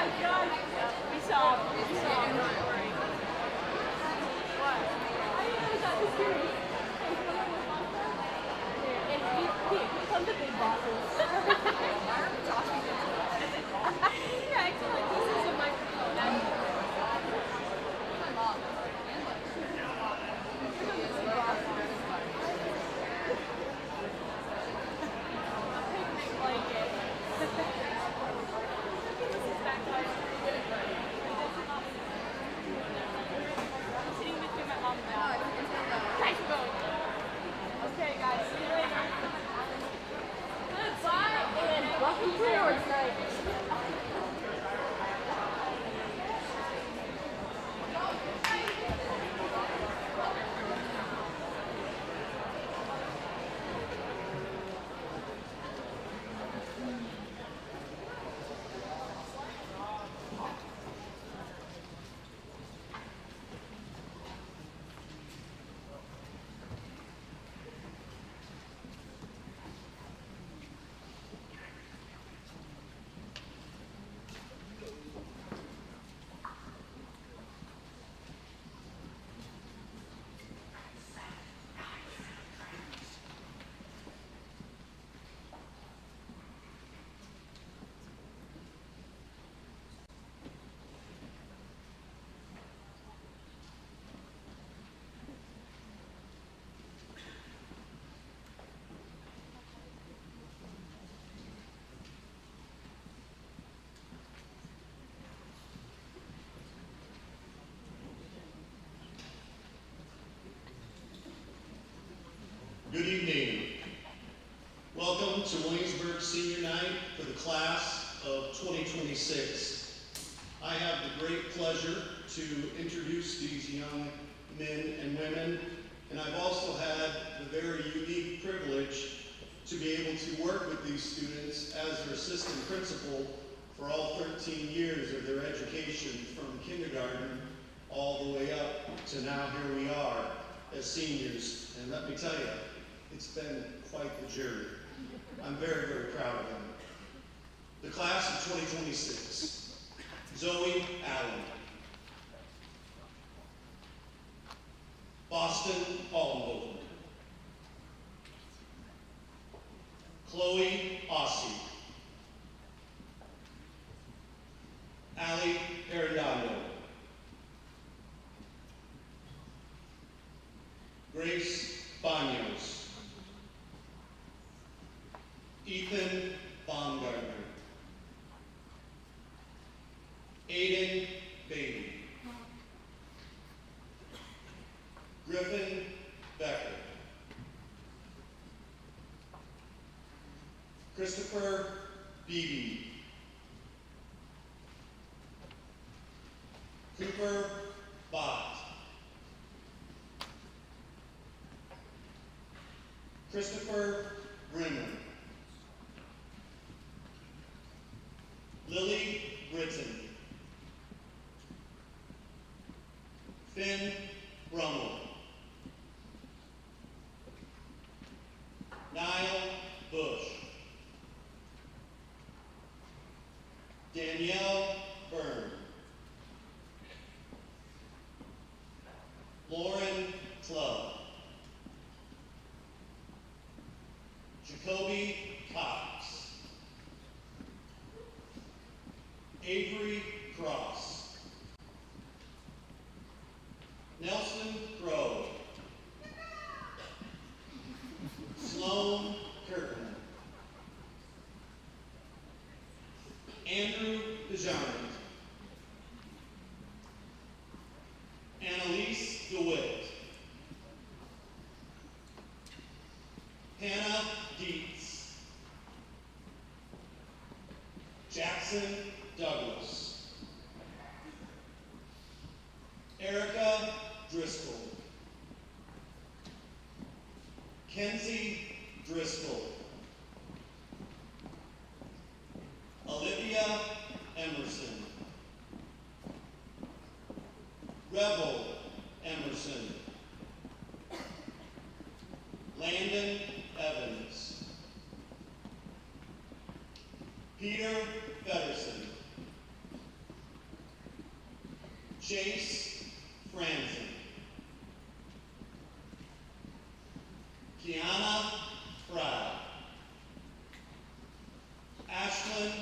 We saw. Don't worry. What? I got this here. Here, come to big bosses. Why are we talking into it? Yeah, acting like this is a microphone. My mom. Picnic blanket. This is back to I'm sitting between my mom and dad. Guys, we're going. Okay, guys, see you later. Goodbye, and welcome to Awards Night. Good evening. Welcome to Williamsburg Senior Night for the class of 2026. I have the great pleasure to introduce these young men and women, and I've also had the very unique privilege to be able to work with these students as their assistant principal for all 13 years of their education, from kindergarten all the way up to now here we are as seniors. And let me tell you, it's been quite the journey. I'm very, very proud of them. The class of 2026, Zoe Allen, Boston Allenhoven, Chloe Ossie, Allie Arredondo, Grace Banos, Ethan Baumgartner, Aiden Beatty, Griffin Becker, Christopher Beebe, Cooper Bott, Christopher Brenner, Lily Britton, Finn Brummel, Niall Bush, Danielle Byrne, Lauren Clubb, Jacoby Cox, Avery Cross, Nelson Crowe, Sloan Kirkman, Andrew DeJarnett, Annalise DeWitt, Hannah Dietz, Jackson Douglas, Erica Driscoll, Kenzie Driscoll, Olivia Emerson, Revel Emerson, Landon Evans, Peter Feddersen, Chase Franzen. Kiana Fry. Ashlyn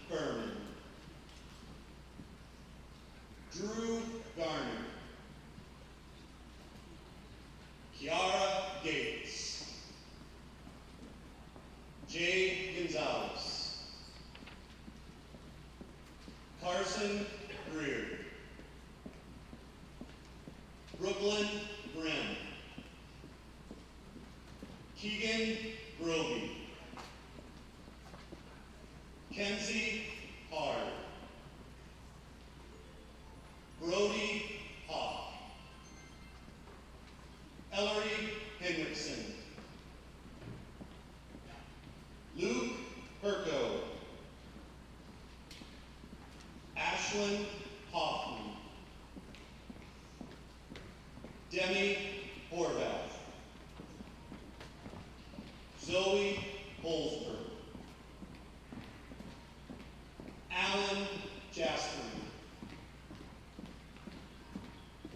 Berman. Drew Garner. Kiara Gates. Jay Gonzalez. Carson Greer. Brooklyn Grimm. Keegan Broby. Kenzie Hard. Brody Hawk. Ellery Hendrickson. Luke Perko. Ashlyn Hoffman. Demi Horvath. Zoe Holzberg. Alan Jasper.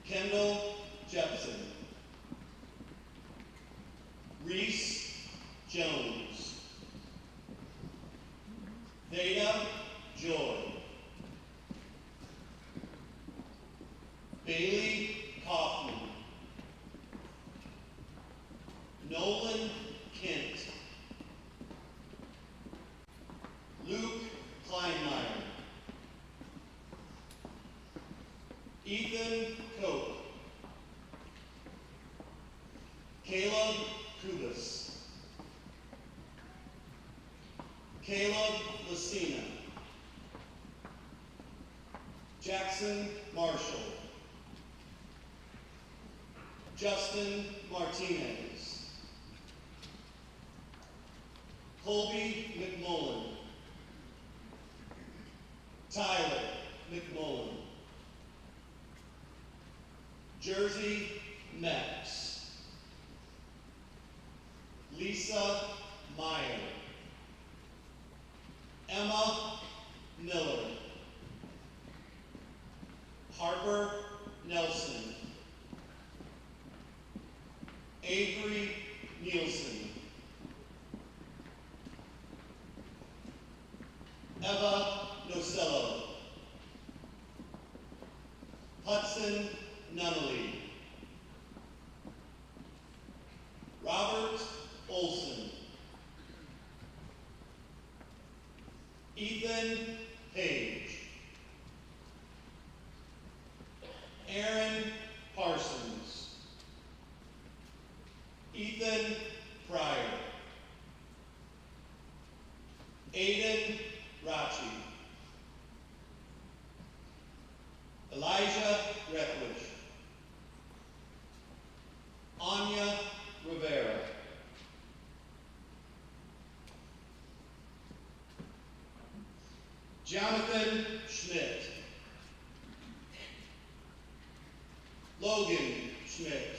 Kendall Jepson. Reese Jones. Theta Joy. Bailey Kaufman. Nolan Kent. Luke Kleinmeyer. Ethan Koch. Caleb Kubas. Caleb Lucina. Jackson Marshall. Justin Martinez. Colby McMullen. Tyler McMullen. Jersey Metz. Lisa Meyer. Emma Miller. Harper Nelson. Avery Nielsen. Eva Nocello. Hudson Nunnally. Robert Olson. Ethan Page. Aaron Parsons. Ethan Pryor. Aiden Rachi. Elijah Rethwish. Anya Rivera. Jonathan Schmidt. Logan Schmidt.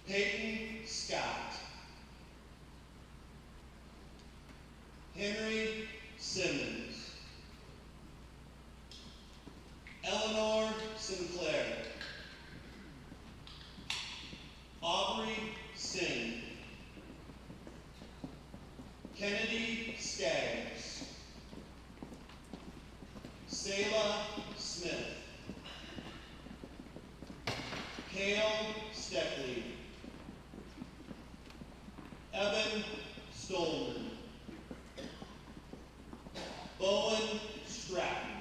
Peyton Scott. Henry Simmons. Eleanor Sinclair. Aubrey Singh. Kennedy Skaggs. Selah Smith. Cale Steckley. Evan Stolman. Bowen Stratton.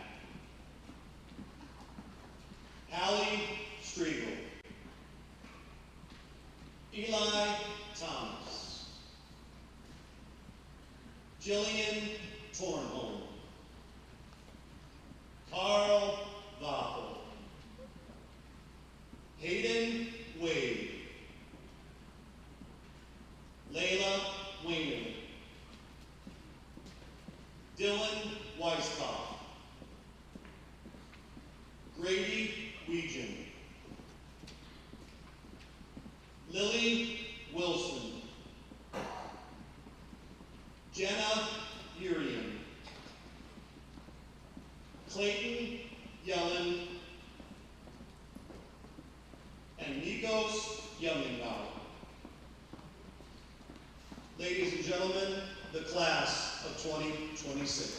Hallie Striegel. Eli Thomas. Jillian Tornholm. Carl Vappel. Hayden Wade. Layla Weiner. Dylan Weiskopf. Grady Weegan. Lily Wilson. Jenna Urian. Clayton 2026.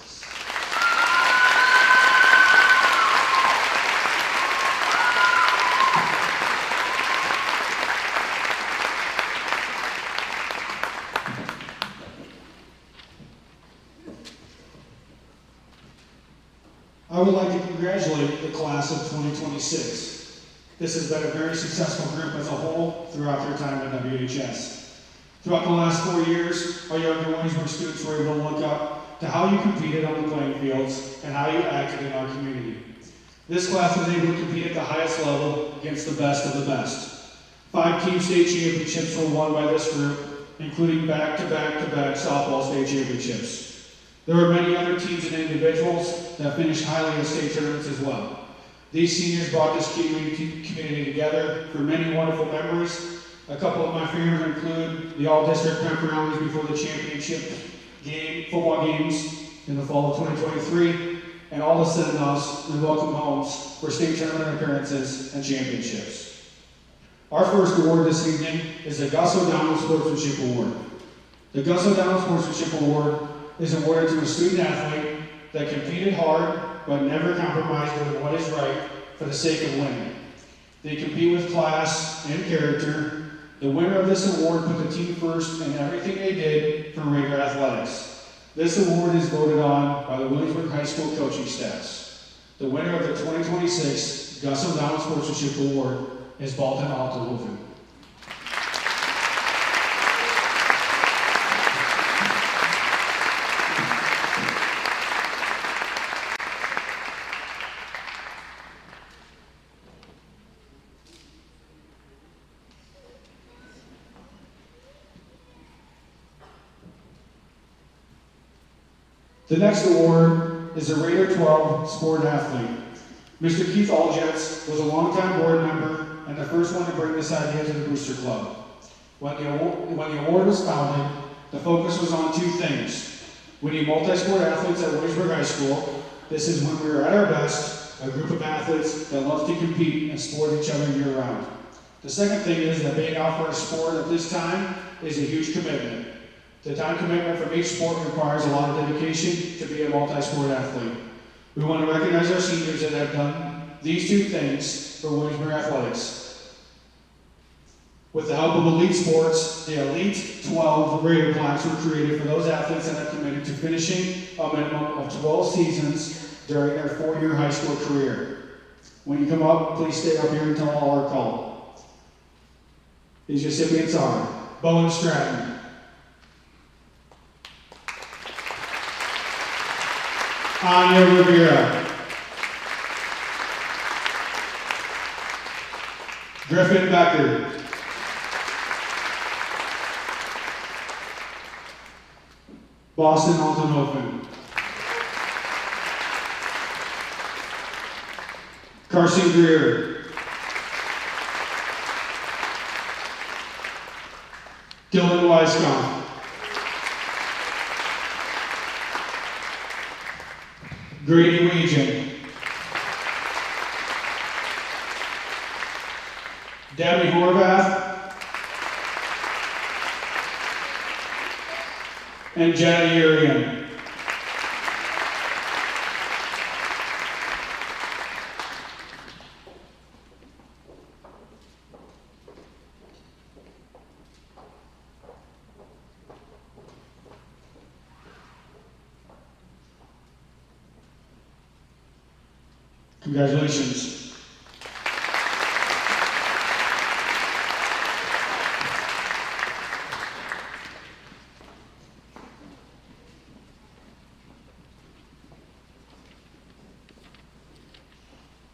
I would like to congratulate the class of 2026. This has been a very successful group as a whole throughout their time at WHS. Throughout the last 4 years, our younger Williamsburg students were able to look up to how you competed on the playing fields and how you acted in our community. This class was able to compete at the highest level against the best of the best. 5 team state championships were won by this group, including back-to-back-to-back softball state championships. There were many other teams and individuals that finished highly in state tournaments as well. These seniors brought this community together for many wonderful memories. A couple of my favorites include the all-district pep rallies before the championship football games in the fall of 2023, and all the send-offs and welcome homes for state tournament appearances and championships. Our first award this evening is the Gus O'Donnell Sportsmanship Award. The Gus O'Donnell Sportsmanship Award is awarded to a student athlete that competed hard but never compromised doing what is right for the sake of winning. They compete with class and character. The winner of this award put the team first in everything they did for regular athletics. This award is voted on by the Williamsburg High School coaching staffs. The winner of the 2026 Gus O'Donnell Sportsmanship Award is Balton Altenhofen. The next award is the Raider 12 Sport Athlete. Mr. Keith Algetz was a longtime board member and the first one to bring this idea to the Booster Club. When the award was founded, the focus was on 2 things. We need multi-sport athletes at Williamsburg High School. This is when we are at our best, a group of athletes that love to compete and support each other year-round. The second thing is that being out for a sport at this time is a huge commitment. The time commitment from each sport requires a lot of dedication to be a multi-sport athlete. We want to recognize our seniors that have done these 2 things for Williamsburg athletics. With the help of Elite Sports, the Elite 12 Raider plaques were created for those athletes that have committed to finishing a minimum of 12 seasons during their 4-year high school career. When you come up, please stay up here until all are called. These recipients are Bowen Stratton, Anya Rivera, Griffin Becker, Boston Altenhofen, Carson Greer, Dylan Weiskamp, Grady Weegan, Debbie Horvath, and Jenna Urian. Congratulations.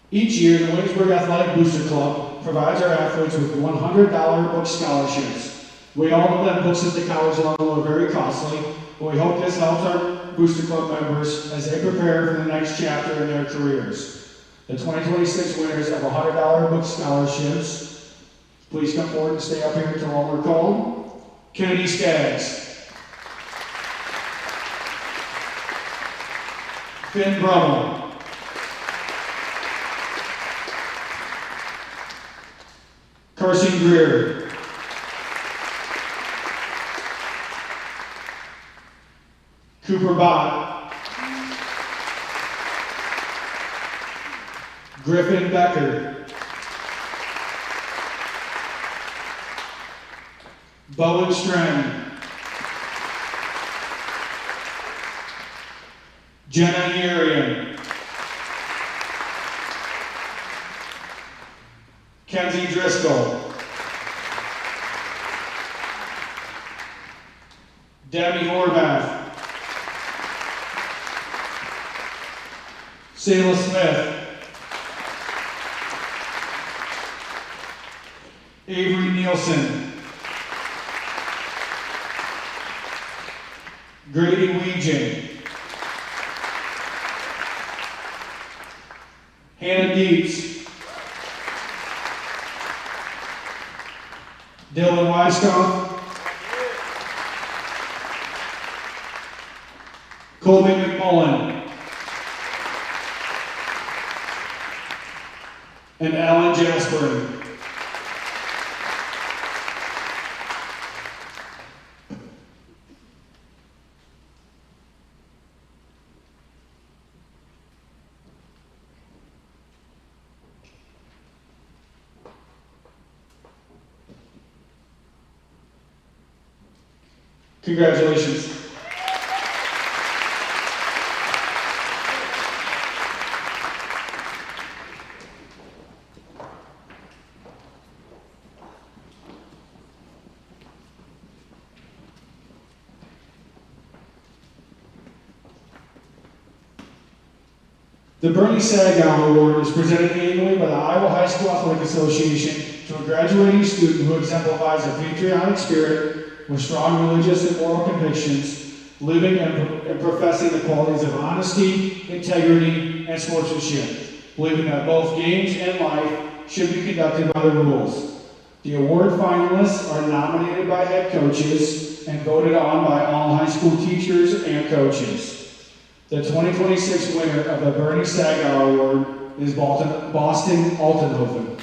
Each year, the Williamsburg Athletic Booster Club provides our athletes with $100 book scholarships. We all know that books at the college level are very costly, but we hope this helps our Booster Club members as they prepare for the next chapter in their careers. The 2026 winners of $100 book scholarships, please come forward and stay up here until all are called. Kennedy Skaggs, Finn Brummel, Carson Greer, Cooper Bott, Griffin Becker, Bowen Stren, Jenna Yerian, Kenzie Driscoll, Debbie Horvath, Selah Smith, Avery Nielsen, Grady Weejan, Hannah Dietz, Dylan Weiskopf, Colby McMullen, and Alan Jasper. Congratulations. The Bernie Sagal Award is presented annually by the Iowa High School Athletic Association to a graduating student who exemplifies a patriotic spirit with strong religious and moral convictions, living and professing the qualities of honesty, integrity, and sportsmanship, believing that both games and life should be conducted by the rules. The award finalists are nominated by head coaches and voted on by all high school teachers and coaches. The 2026 winner of the Bernie Sagal Award is Boston Altenhofen.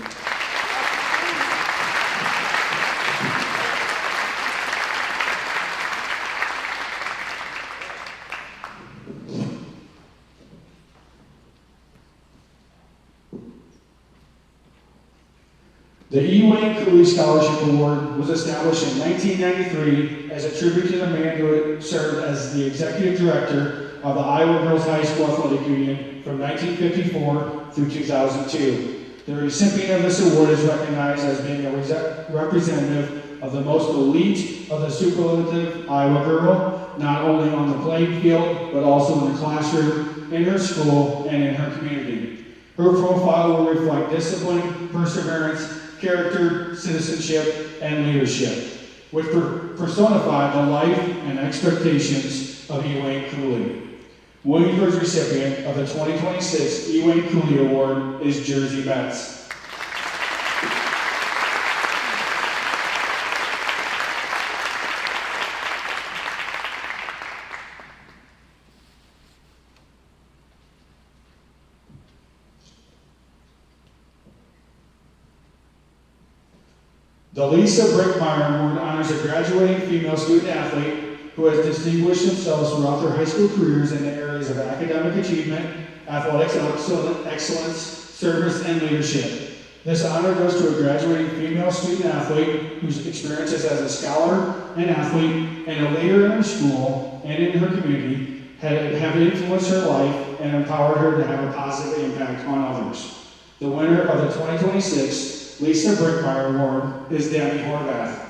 The E. Wayne Cooley Scholarship Award was established in 1993 as a tribute to the man who served as the executive director of the Iowa Girls High School Athletic Union from 1954 through 2002. The recipient of this award is recognized as being a representative of the most elite of the superlative Iowa girl, not only on the playing field, but also in the classroom, in her school, and in her community. Her profile will reflect discipline, perseverance, character, citizenship, and leadership, which personify the life and expectations of E. Wayne Cooley. Williamsburg's recipient of the 2026 E. Wayne Cooley Award is Jersey Betts. The Lisa Brickmeyer Award honors a graduating female student athlete who has distinguished themselves throughout their high school careers in the areas of academic achievement, athletics excellence, service, and leadership. This honor goes to a graduating female student athlete whose experiences as a scholar, an athlete, and a leader in her school and in her community have influenced her life and empowered her to have a positive impact on others. The winner of the 2026 Lisa Brickmeyer Award is Debbie Horvath.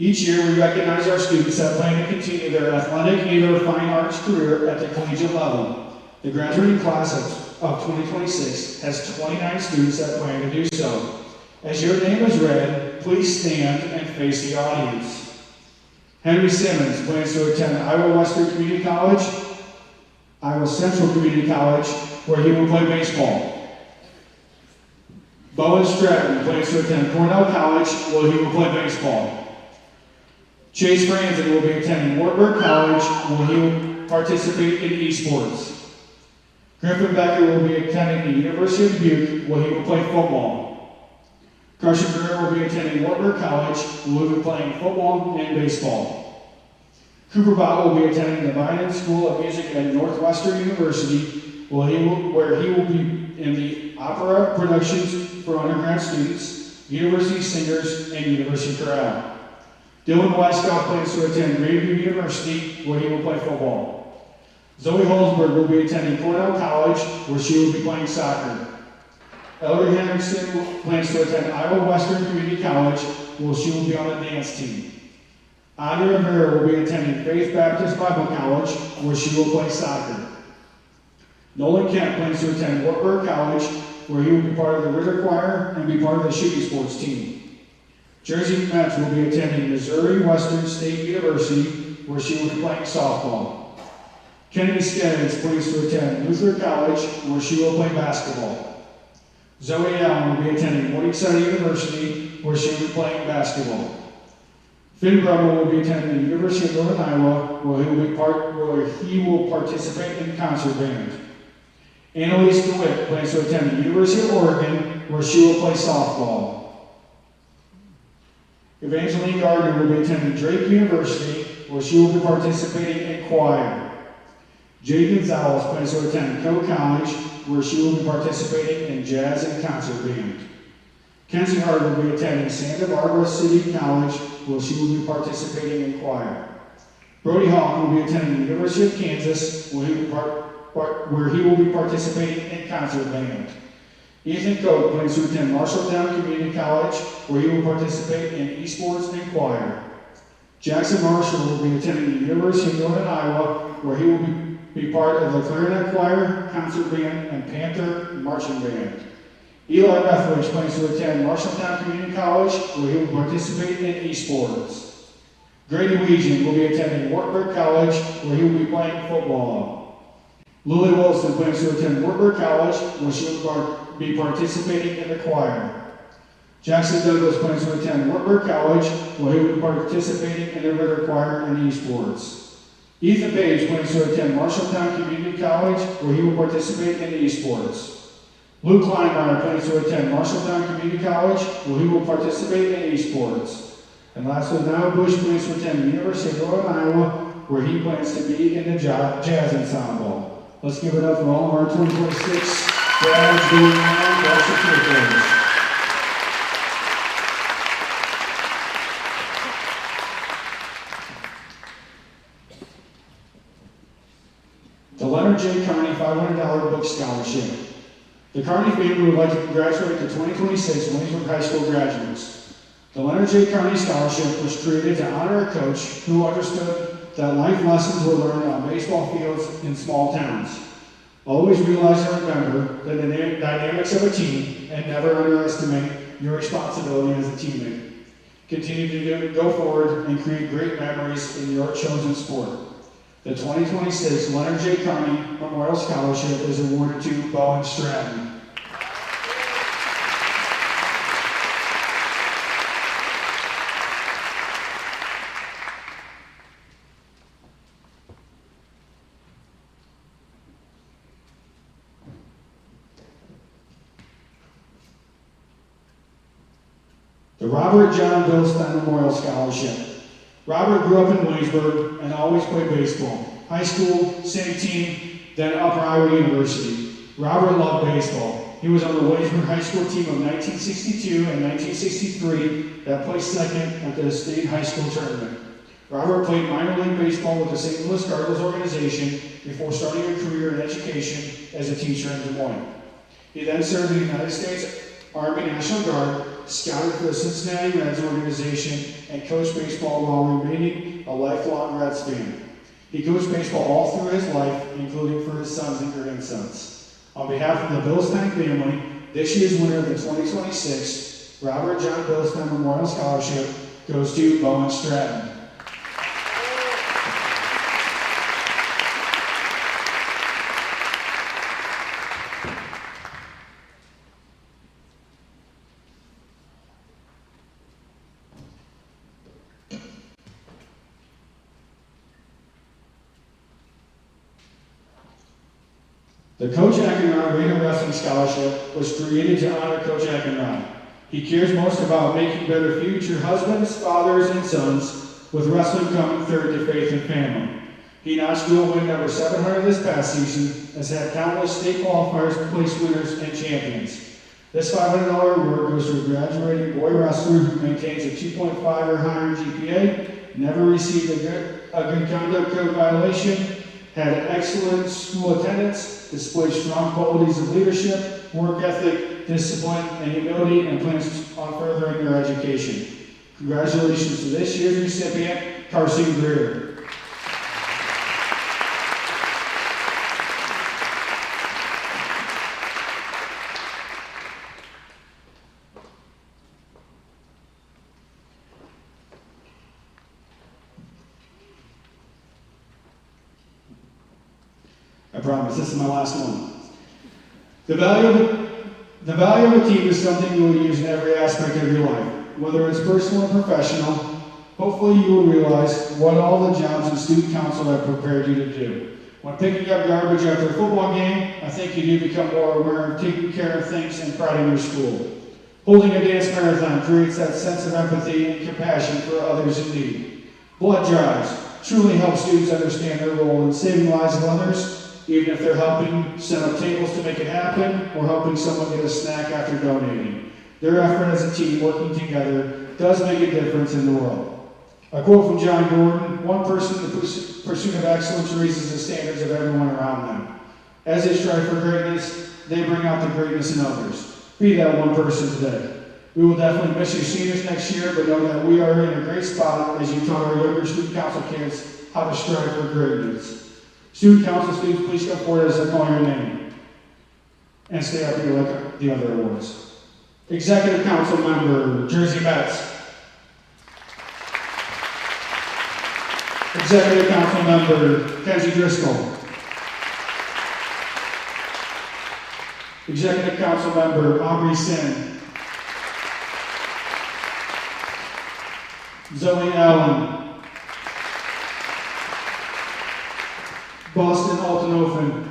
Each year, we recognize our students that plan to continue their athletic and/or fine arts career at the collegiate level. The graduating class of 2026 has 29 students that plan to do so. As your name is read, please stand and face the audience. Henry Simmons plans to attend Iowa Western Community College, Iowa Central Community College, where he will play baseball. Bowen Stratton plans to attend Cornell College where he will play baseball. Chase Franzen will be attending Wartburg College where he will participate in esports. Griffin Becker will be attending the University of Dubuque where he will play football. Carson Greer will be attending Wartburg College where he will be playing football and baseball. Cooper Bott will be attending the Bynum School of Music at Northwestern University where he will be in the opera productions for undergrad students, university singers, and university chorale. Dylan Weisskopf plans to attend Grandview University where he will play football. Zoe Holzberg will be attending Cornell College where she will be playing soccer. Ellery Henriksen plans to attend Iowa Western Community College where she will be on the dance team. Anya Rivera will be attending Faith Baptist Bible College where she will play soccer. Nolan Kemp plans to attend Wartburg College where he will be part of the Ritter Choir and be part of the shooting sports team. Jersey Metz will be attending Missouri Western State University where she will be playing softball. Kennedy Skaggs plans to attend Luther College where she will play basketball. Zoe Allen will be attending Morningside University where she will be playing basketball. Finn Brummel will be attending the University of Northern Iowa where he will participate in concert band. Annalise DeWitt plans to attend the University of Oregon where she will play softball. Evangeline Gardner will be attending Drake University where she will be participating in choir. Jade Gonzalez plans to attend Coe College where she will be participating in jazz and concert band. Kenzie Hart will be attending Santa Barbara City College where she will be participating in choir. Brody Hall will be attending the University of Kansas where he will be participating in concert band. Ethan Cope plans to attend Marshalltown Community College where he will participate in esports and choir. Jackson Marshall will be attending the University of Northern Iowa where he will be part of the clarinet choir, concert band, and Panther marching band. Eli Bethridge plans to attend Marshalltown Community College where he will participate in esports. Grady Weegan will be attending Wartburg College where he will be playing football. Lily Wilson plans to attend Wartburg College where she will be participating in the choir. Jackson Douglas plans to attend Wartburg College where he will be participating in the Ritter Choir and esports. Ethan Page plans to attend Marshalltown Community College where he will participate in esports. Luke Kleinmeyer plans to attend Marshalltown Community College where he will participate in esports. And lastly, Niall Bush plans to attend the University of Northern Iowa where he plans to be in the jazz ensemble. Let's give it up for all of our 2026 grads doing now. That's the cheerleaders. The Leonard J. Carney $500 Book Scholarship. The Carney family would like to congratulate the 2026 Williamsburg High School graduates. The Leonard J. Carney Scholarship was created to honor a coach who understood that life lessons were learned on baseball fields in small towns. Always realize and remember the dynamics of a team and never underestimate your responsibility as a teammate. Continue to go forward and create great memories in your chosen sport. The 2026 Leonard J. Carney Memorial Scholarship is awarded to Bowen Stratton. The Robert John Bilstein Memorial Scholarship. Robert grew up in Williamsburg and always played baseball. High school, same team, then Upper Iowa University. Robert loved baseball. He was on the Williamsburg High School team of 1962 and 1963 that placed second at the state high school tournament. Robert played minor league baseball with the St. Louis Cardinals organization before starting a career in education as a teacher in Des Moines. He then served in the United States Army National Guard, scouted for the Cincinnati Reds organization, and coached baseball while remaining a lifelong Reds fan. He coached baseball all through his life, including for his sons and grandsons. On behalf of the Bilstein family, this year's winner of the 2026 Robert John Bilstein Memorial Scholarship goes to Bowen Stratton. The Coach Ackenrod Arena Wrestling Scholarship was created to honor Coach Ackenrod. He cares most about making better future husbands, fathers, and sons, with wrestling coming third to faith and family. He notched dual win number 700 this past season, has had countless state qualifiers, place winners, and champions. This $500 award goes to a graduating boy wrestler who maintains a 2.5 or higher GPA, never received a good conduct code violation, had excellent school attendance, displayed strong qualities of leadership, work ethic, discipline, and humility, and plans on furthering their education. Congratulations to this year's recipient, Carson Greer. I promise, this is my last one. The value of a team is something you will use in every aspect of your life, whether it's personal or professional. Hopefully you will realize what all the jobs in student council have prepared you to do. When picking up garbage after a football game, I think you do become more aware of taking care of things and pride in your school. Holding a dance marathon creates that sense of empathy and compassion for others in need. Blood drives truly help students understand their role in saving lives of others, even if they're helping set up tables to make it happen or helping someone get a snack after donating. Their effort as a team working together does make a difference in the world. A quote from John Gordon: "One person in the pursuit of excellence raises the standards of everyone around them. As they strive for greatness, they bring out the greatness in others." Be that one person today. We will definitely miss you seniors next year, but know that we are in a great spot as you taught our younger student council kids how to strive for greatness. Student council students, please come forward as I call your name. And stay up here like the other awards. Executive Council Member, Jersey Mets. Executive Council Member, Kenzie Driscoll. Executive Council Member, Aubrey Sin. Zoe Allen. Boston Altenofen.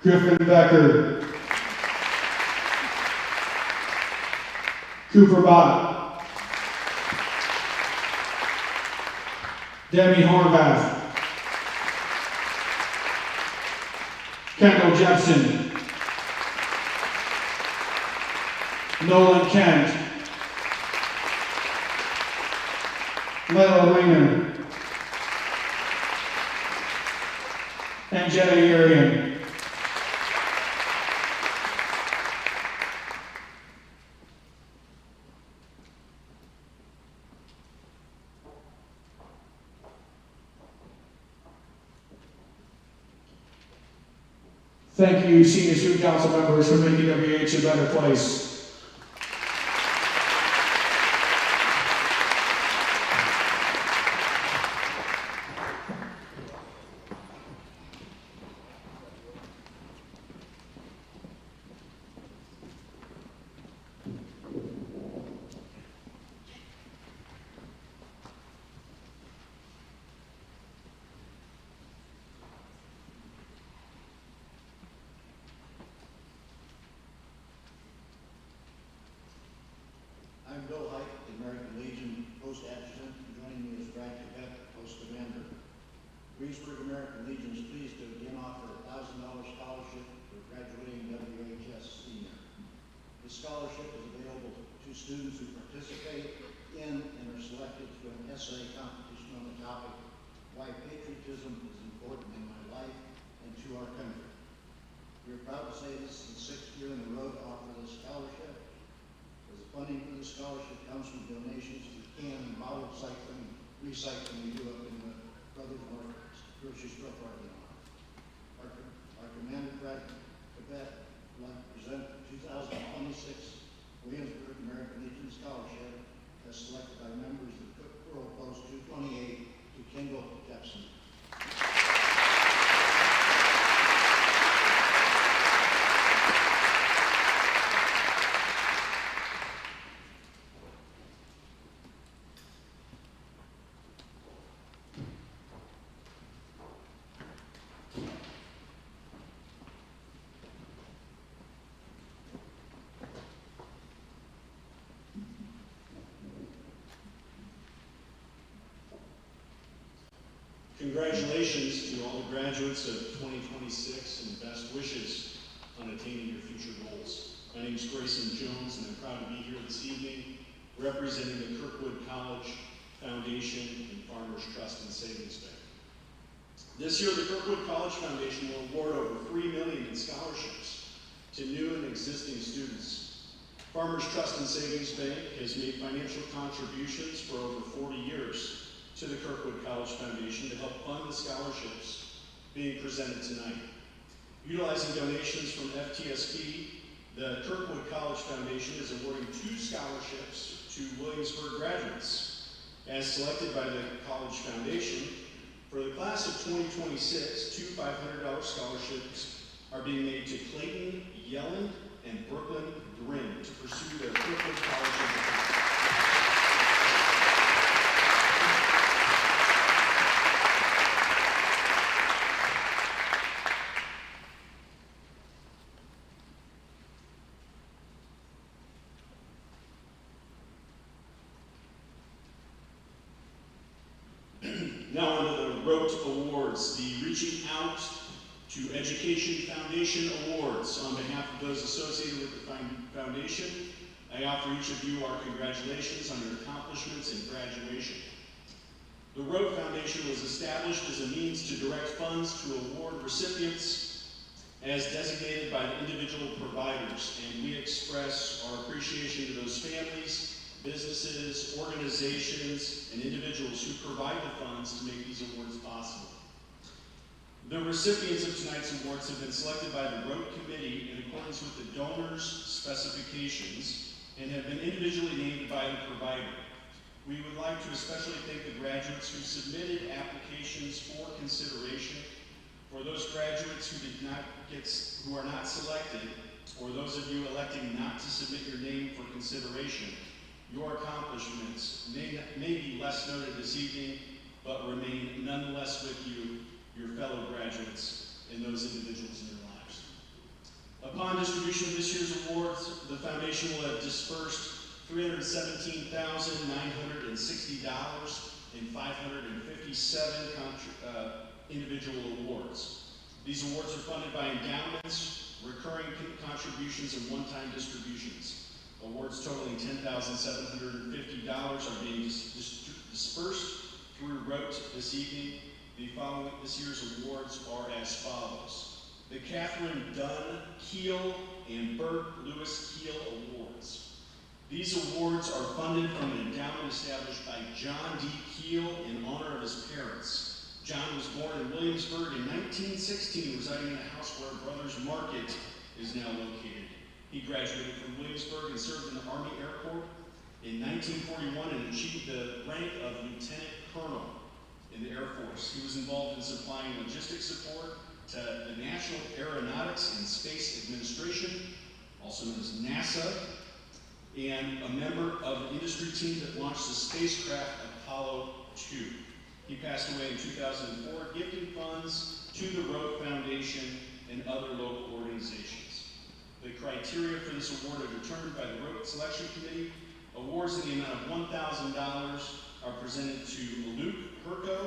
Griffin Becker. Cooper Bott. Debbie Horvath. Kendall Jepson. Nolan Kent. Layla Ringer. And Jenna Urian. Thank you, senior student council members, for making WH a better place. I'm Bill Hike, the American Legion Post Adjutant, joining me is Brad Quebec, Post Commander. Reedsburg American Legion is pleased to again offer a $1,000 scholarship for graduating WHS senior. This scholarship is available to students who participate in and are selected through an essay competition on the topic, "Why Patriotism is Important in My Life and to Our Country." We are proud to say this is the 6th year in a row to offer this scholarship. As the funding for the scholarship comes from donations to the can and bottle recycling we do up in the Brothers Market grocery store parking lot. Our Commander, Brad Quebec, would like to present the 2026 Williamsburg American Legion Scholarship as selected by members of Cook World Post 228 to Kendall Jepson. Congratulations to all the graduates of 2026 and best wishes on attaining your future goals. My name is Grayson Jones, and I'm proud to be here this evening representing the Kirkwood College Foundation and Farmers Trust and Savings Bank. This year, the Kirkwood College Foundation will award over $3 million in scholarships to new and existing students. Farmers Trust and Savings Bank has made financial contributions for over 40 years to the Kirkwood College Foundation to help fund the scholarships being presented tonight. Utilizing donations from FTSB, the Kirkwood College Foundation is awarding 2 scholarships to Williamsburg graduates. As selected by the College Foundation, for the class of 2026, 2 $500 scholarships are being made to Clayton Yellen and Brooklyn Grin to pursue their Kirkwood College education. Now on to the Rote Awards, the Reaching Out to Education Foundation Awards. On behalf of those associated with the foundation, I offer each of you our congratulations on your accomplishments and graduation. The Rote Foundation was established as a means to direct funds to award recipients as designated by the individual providers, and we express our appreciation to those families, businesses, organizations, and individuals who provide the funds to make these awards possible. The recipients of tonight's awards have been selected by the Rote Committee in accordance with the donors' specifications and have been individually named by the provider. We would like to especially thank the graduates who submitted applications for consideration. For those graduates who are not selected, or those of you electing not to submit your name for consideration, your accomplishments may be less noted this evening, but remain nonetheless with you, your fellow graduates, and those individuals in your lives. Upon distribution of this year's awards, the foundation will have dispersed $317,960 in 557 individual awards. These awards are funded by endowments, recurring contributions, and one-time distributions. Awards totaling $10,750 are being dispersed through Rote this evening. This year's awards are as follows. The Catherine Dunn Keel and Bert Lewis Keel Awards. These awards are funded from an endowment established by John D. Keel in honor of his parents. John was born in Williamsburg in 1916, residing in a house where Brothers Market is now located. He graduated from Williamsburg and served in the Army Air Corps in 1941 and achieved the rank of Lieutenant Colonel in the Air Force. He was involved in supplying logistics support to the National Aeronautics and Space Administration, also known as NASA, and a member of the industry team that launched the spacecraft Apollo 2. He passed away in 2004, gifting funds to the Rote Foundation and other local organizations. The criteria for this award are determined by the Rote Selection Committee. Awards in the amount of $1,000 are presented to Luke Herco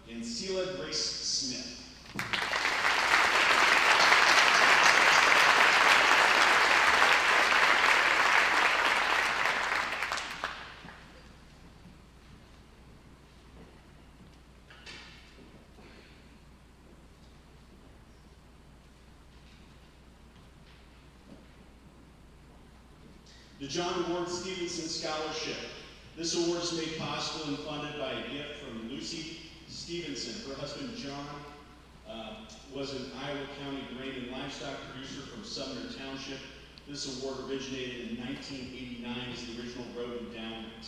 and Sela Grace Smith. The John Ward Stevenson Scholarship. This award is made possible and funded by a gift from Lucy Stevenson. Her husband John was an Iowa County grain and livestock producer from Sumner Township. This award originated in 1989 as the original Rote Endowment.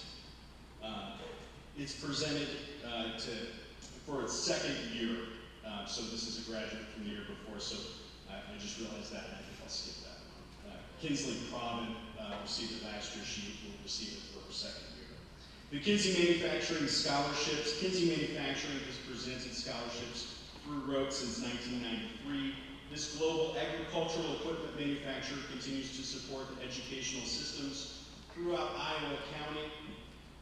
It's presented for its second year, so this is a graduate from the year before, so I just realized that, and I think I'll skip that one. Kinsley Proven received it last year. She will receive it for her second year. The Kinsey Manufacturing Scholarships. Kinsey Manufacturing has presented scholarships through Rote since 1993. This global agricultural equipment manufacturer continues to support the educational systems throughout Iowa County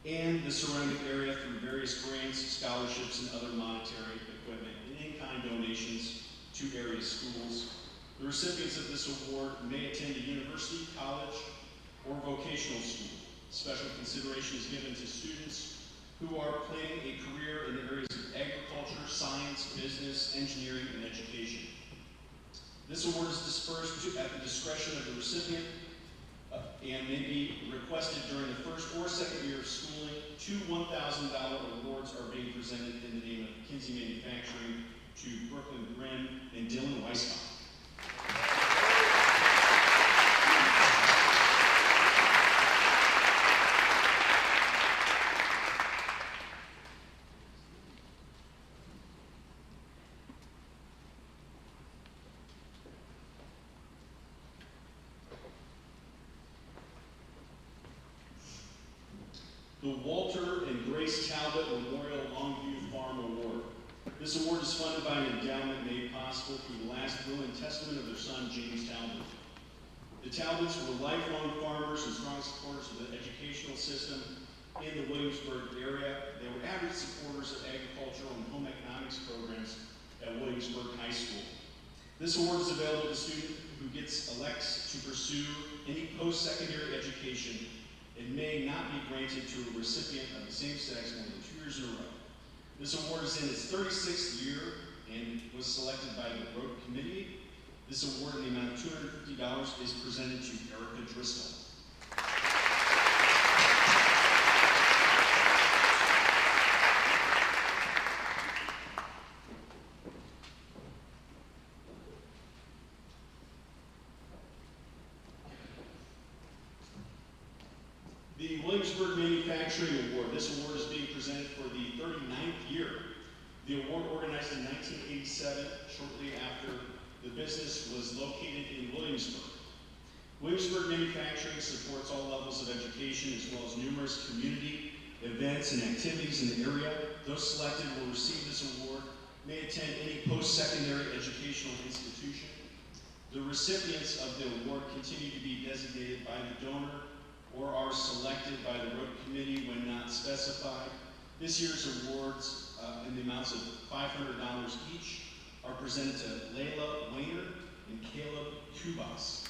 and the surrounding area through various grants, scholarships, and other monetary equipment, and in-kind donations to area schools. The recipients of this award may attend a university, college, or vocational school. Special consideration is given to students who are planning a career in the areas of agriculture, science, business, engineering, and education. This award is dispersed at the discretion of the recipient and may be requested during the first or second year of schooling. Two $1,000 awards are being presented in the name of Kinsey Manufacturing to Brooklyn Grimm and Dylan Weisbach. The Walter and Grace Talbot Memorial Longview Farm Award. This award is funded by an endowment made possible through the last will and testament of their son, James Talbot. The Talbots were lifelong farmers and strong supporters of the educational system in the Williamsburg area. They were avid supporters of agricultural and home economics programs at Williamsburg High School. This award is available to a student who elects to pursue any post-secondary education. It may not be granted to a recipient of the same sex more than 2 years in a row. This award is in its 36th year and was selected by the Road Committee. This award in the amount of $250 is presented to Erica Driscoll. The Williamsburg Manufacturing Award. This award is being presented for the 39th year. The award, organized in 1987, shortly after the business was located in Williamsburg. Williamsburg Manufacturing supports all levels of education as well as numerous community events and activities in the area. Those selected will receive this award, may attend any post-secondary educational institution. The recipients of the award continue to be designated by the donor or are selected by the Road Committee when not specified. This year's awards in the amounts of $500 each are presented to Layla Wayner and Caleb Kubas.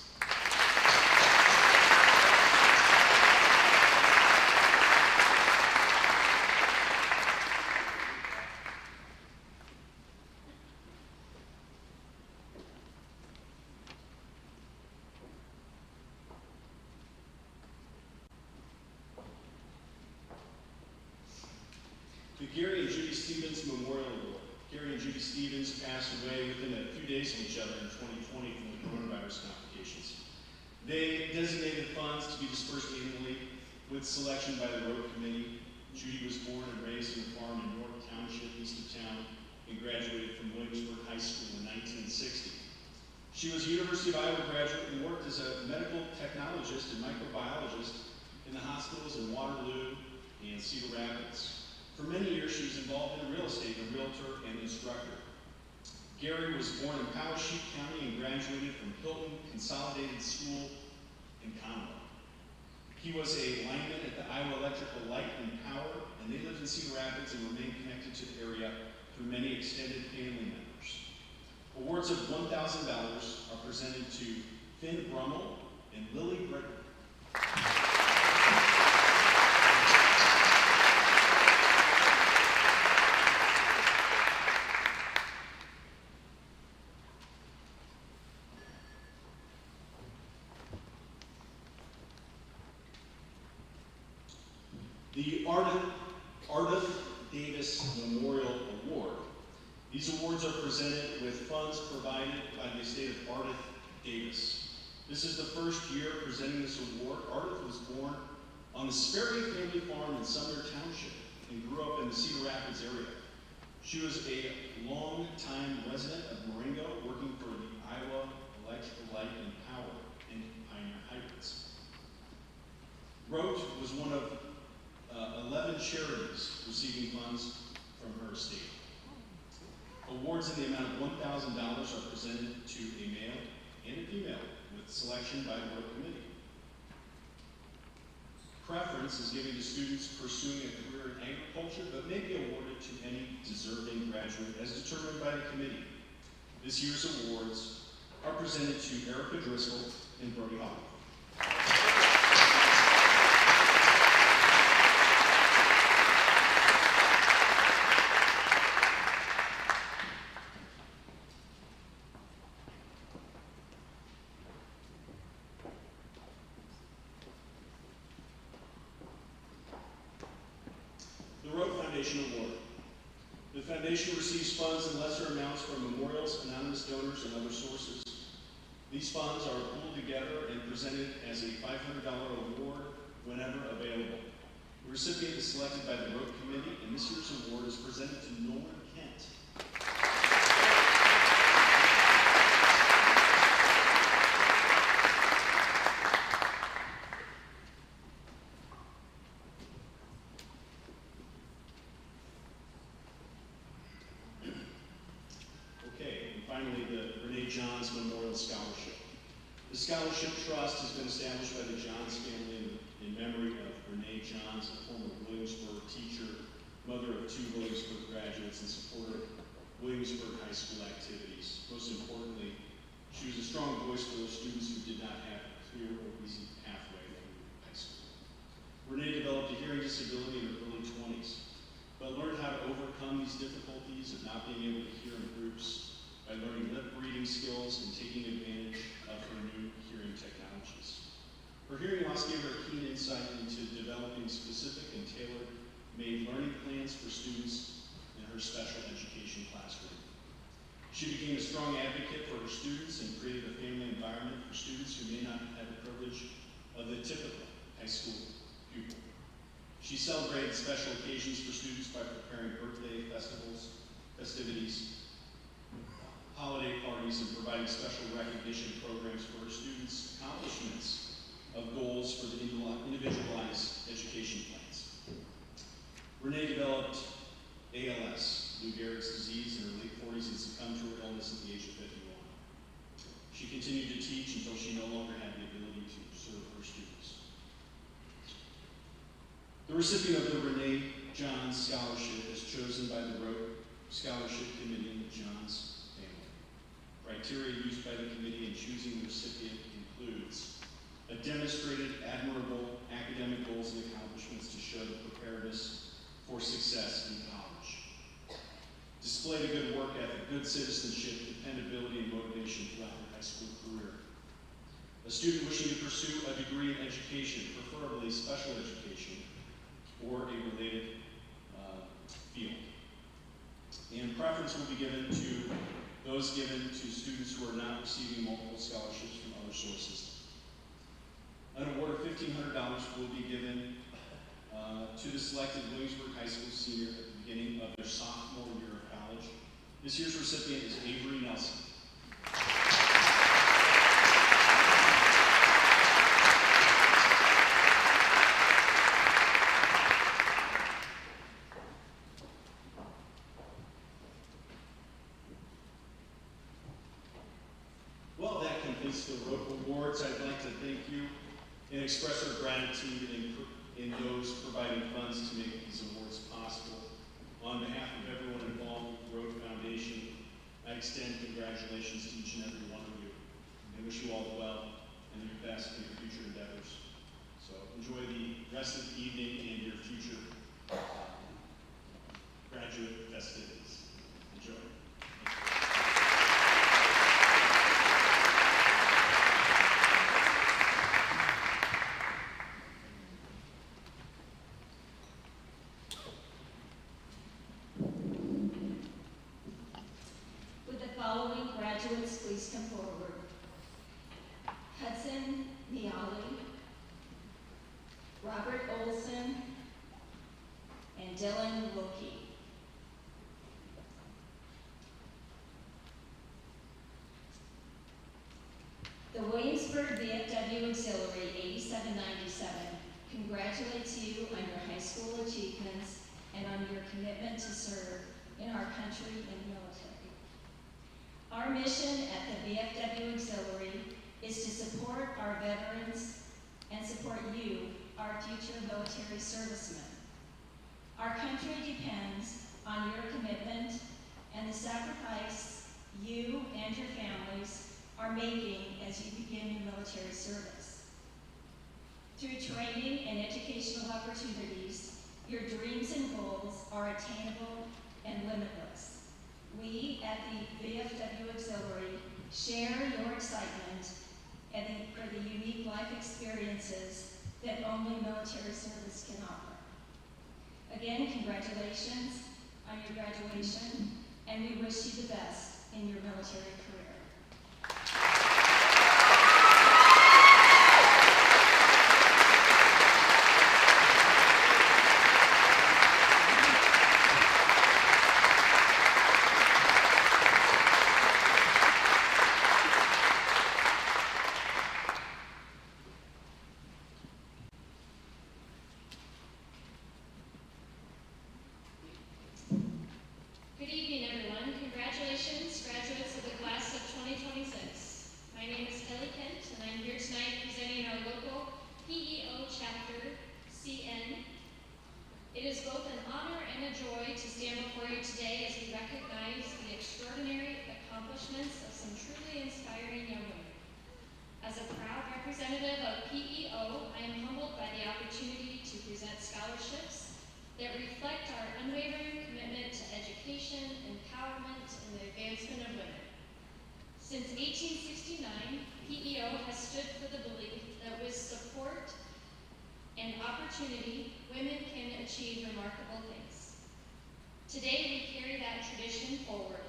The Gary and Judy Stevens Memorial Award. Gary and Judy Stevens passed away within a few days of each other in 2020 from the coronavirus complications. They designated funds to be dispersed evenly with selection by the Road Committee. Judy was born and raised in a farm in York Township, east of town, and graduated from Williamsburg High School in 1960. She was a University of Iowa graduate and worked as a medical technologist and microbiologist in the hospitals in Waterloo and Cedar Rapids. For many years, she was involved in real estate, a realtor and instructor. Gary was born in Powesheep County and graduated from Hilton Consolidated School in Conroe. He was a lineman at the Iowa Electrical Light and Power, and they lived in Cedar Rapids and remained connected to the area through many extended family members. Awards of $1,000 are presented to Finn Brummel and Lily Britton. The Ardith Davis Memorial Award. These awards are presented with funds provided by the estate of Ardith Davis. This is the first year presenting this award. Ardith was born on the Sperry family farm in Sumner Township and grew up in the Cedar Rapids area. She was a long-time resident of Marengo, working for the Iowa Electrical Light and Power and Pioneer Hybrids. Rote was one of 11 charities receiving funds from her estate. Awards in the amount of $1,000 are presented to a male and a female with selection by the Road Committee. Preference preference is given to students pursuing a career in agriculture, but may be awarded to any deserving graduate as determined by the committee. This year's awards are presented to Erica Driscoll and Brody Hall. The Road Foundation Award. The foundation receives funds in lesser amounts from memorials, anonymous donors, and other sources. These funds are pooled together and presented as a $500 award whenever available. The recipient is selected by the Road Committee, and this year's award is presented to Nolan Kent. Finally, the Renee Johns Memorial Scholarship. The Scholarship Trust has been established by the Johns family in memory of Renee Johns, a former Williamsburg teacher, mother of 2 Williamsburg graduates, and supporter of Williamsburg High School activities. Most importantly, she was a strong voice for those students who did not have a clear or easy pathway through high school. Renee developed a hearing disability in her early 20s, but learned how to overcome these difficulties of not being able to hear in groups by learning lip reading skills and taking advantage of her new hearing technologies. Her hearing loss gave her a keen insight into developing specific and tailor-made learning plans for students in her special education classroom. She became a strong advocate for her students and created a family environment for students who may not have had the privilege of the typical high school pupil. She celebrated special occasions for students by preparing birthday festivities, holiday parties, and providing special recognition programs for her students' accomplishments of goals for the individualized education plans. Renee developed ALS, Lou Gehrig's disease, in her late 40s and succumbed to her illness at the age of 51. She continued to teach until she no longer had the ability to serve her students. The recipient of the Renee Johns Scholarship is chosen by the Road Scholarship Committee and the Johns. Criteria used by the committee in choosing the recipient includes a demonstrated admirable academic goals and accomplishments to show the preparedness for success in college. Displayed a good work ethic, good citizenship, dependability, and motivation throughout their high school career. A student wishing to pursue a degree in education, preferably special education, or a related field. And preference will be given to those given to students who are not receiving multiple scholarships from other sources. An award of $1,500 will be given to the selected Williamsburg High School senior at the beginning of their sophomore year of college. This year's recipient is Avery Nelson. Well, that completes the Road Awards. I'd like to thank you and express our gratitude in those providing funds to make these awards possible. On behalf of everyone involved with the Road Foundation, I extend congratulations to each and every one of you and wish you all well and your best in your future endeavors. So enjoy the rest of the evening and your future graduate festivities. Enjoy. Following graduates, please come forward. Hudson Miali, Robert Olson, and Dylan Wilkie. The Williamsburg VFW Auxiliary 8797 congratulates you on your high school achievements and on your commitment to serve in our country and military. Our mission at the VFW Auxiliary is to support our veterans and support you our future military servicemen. Our country depends on your commitment and the sacrifice you and your families are making as you begin your military service. Through training and educational opportunities, your dreams and goals are attainable and limitless. We at the VFW Auxiliary share your excitement for the unique life experiences that only military service can offer. Again, congratulations on your graduation, and we wish you the best in your military career. Good evening, everyone. Congratulations, graduates of the class of 2026. My name is Kelly Kent, and I'm here tonight presenting our local PEO chapter, CN. It is both an honor and a joy to stand before you today as we recognize the extraordinary accomplishments of some truly inspiring young women. As a proud representative of PEO, I am humbled by the opportunity to present scholarships that reflect our unwavering commitment to education, empowerment, and the advancement of women. Since 1869, PEO has stood for the belief that with support and opportunity, women can achieve remarkable things. Today, we carry that tradition forward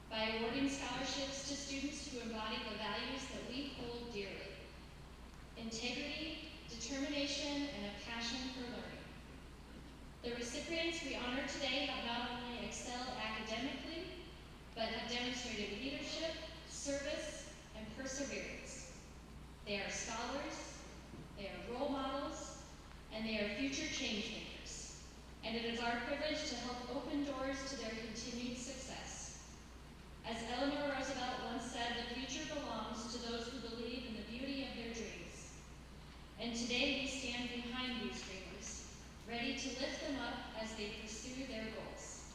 by awarding scholarships to students who embody the values that we hold dearly: integrity, determination, and a passion for learning. The recipients we honor today have not only excelled academically, but have demonstrated leadership, service, and perseverance. They are scholars, they are role models, and they are future change makers. And it is our privilege to help open doors to their continued success. As Eleanor Roosevelt once said, the future belongs to those who believe in the beauty of their dreams. And today we stand behind these dreamers, ready to lift them up as they pursue their goals.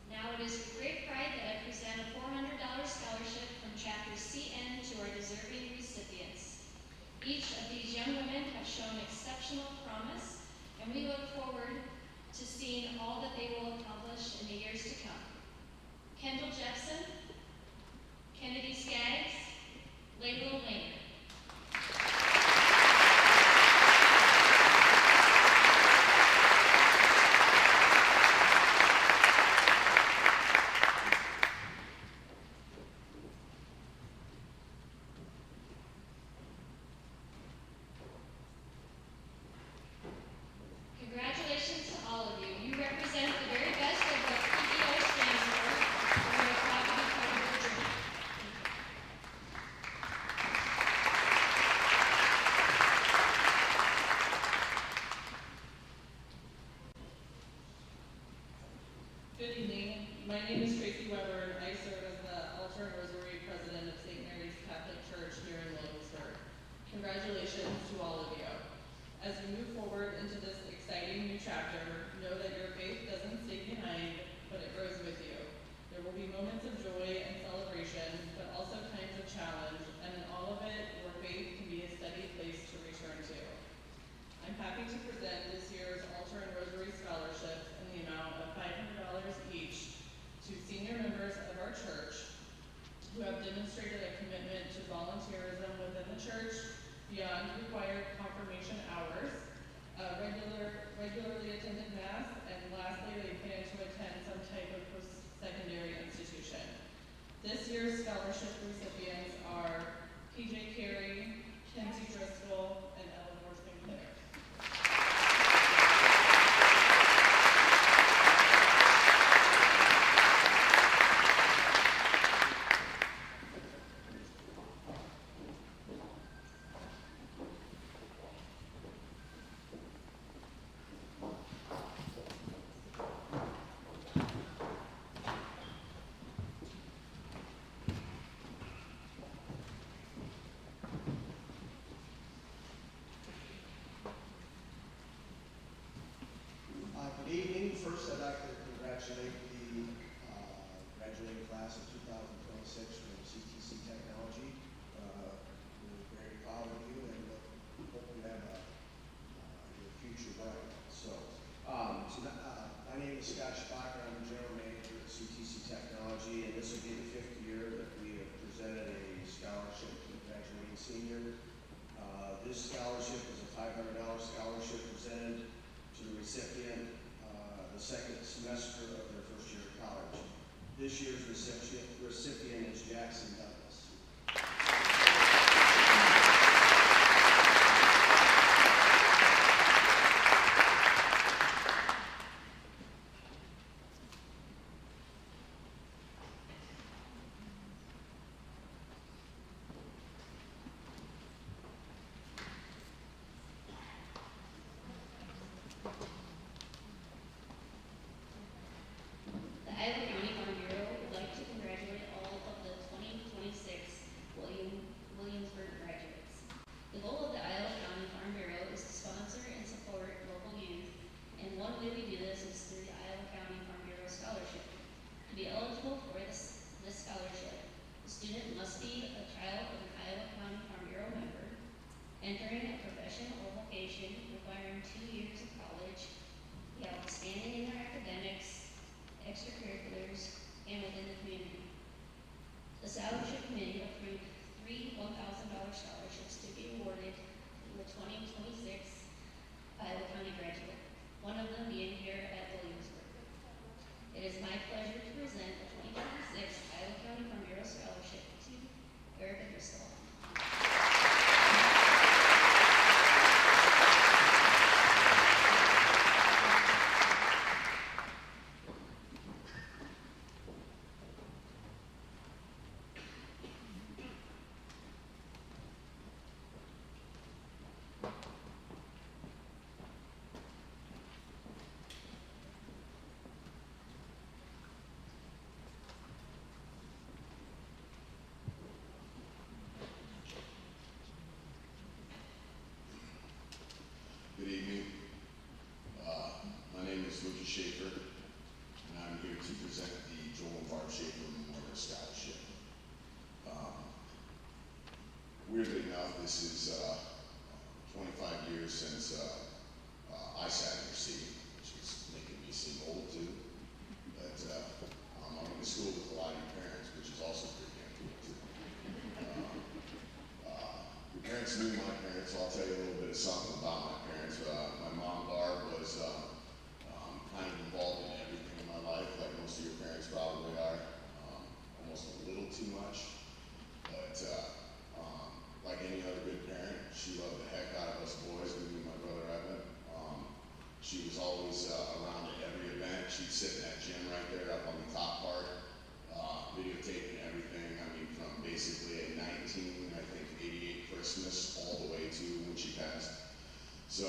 Now it is with great pride that I present a $400 scholarship from Chapter CN to our deserving recipients. Each of these young women have shown exceptional promise, and we look forward to seeing all that they will accomplish in the years to come. Kendall Jepson, Kennedy Skaggs, Layla Lane. Congratulations to all of you. You represent the very best of what PEO stands for, and we are proud to be part of your journey. Good evening. My name is Tracy Weber, and I serve as the Altar and Rosary President of St. Mary's Catholic Church here in Williamsburg. Congratulations to all of you. As we move forward into this exciting new chapter, know that your faith doesn't stay behind, but it grows with you. There will be moments of joy and celebration, but also times of challenge, and in all of it, your faith can be a steady place to return to. I'm happy to present this year's Altar and Rosary Scholarships in the amount of $500 each to senior members of our church who have demonstrated a commitment to volunteerism within the church beyond required confirmation hours, regularly attended Mass, and lastly, they plan to attend some type of post-secondary institution. This year's scholarship recipients are PJ Carey, Kenzie Driscoll, and Eleanor Sinclair. First, I'd like to congratulate the graduating class of 2026 from CTC Technology. We're very proud of you and hope you have your future bright. My name is Scott Spacher. I'm the general manager at CTC Technology, and this will be the 5th year that we have presented a scholarship to the graduating senior. This scholarship is a $500 scholarship presented to the recipient the second semester of their first year of college. This year's recipient is Jackson Douglas. The Iowa County Farm Bureau would like to congratulate all of the 2026 Williamsburg graduates. The goal of the Iowa County Farm Bureau is to sponsor and support local youth, and one way we do this is through the Iowa County Farm Bureau Scholarship. To be eligible for this scholarship, the student must be a child of an Iowa County Farm Bureau member, entering a profession or vocation requiring 2 years of college, be outstanding in their academics, extracurriculars, and within the community. The scholarship committee approved 3 $1,000 scholarships to be awarded to the 2026 Iowa County graduate, one of them being here at Williamsburg. It is my pleasure to present the 2026 Iowa County Farm Bureau Scholarship to Erica Driscoll. Good evening. My name is Lucas Schaefer, and I'm here to present the Joel and Barb Schaefer Memorial Scholarship. Weirdly enough, this is 25 years since I sat in your seat, which is making me seem old too. But I went to school with a lot of your parents, which is also pretty damn cool too. Your parents knew my parents, so I'll tell you a little bit of something about my parents. My mom, Barb, was kind of involved in everything in my life, like most of your parents probably are, almost a little too much. But like any other good parent, she loved the heck out of us boys, me and my brother Evan. She was always around at every event. She'd sit in that gym right there up on the top part, videotaping everything. I mean, from basically a 1988 Christmas all the way to when she passed. So,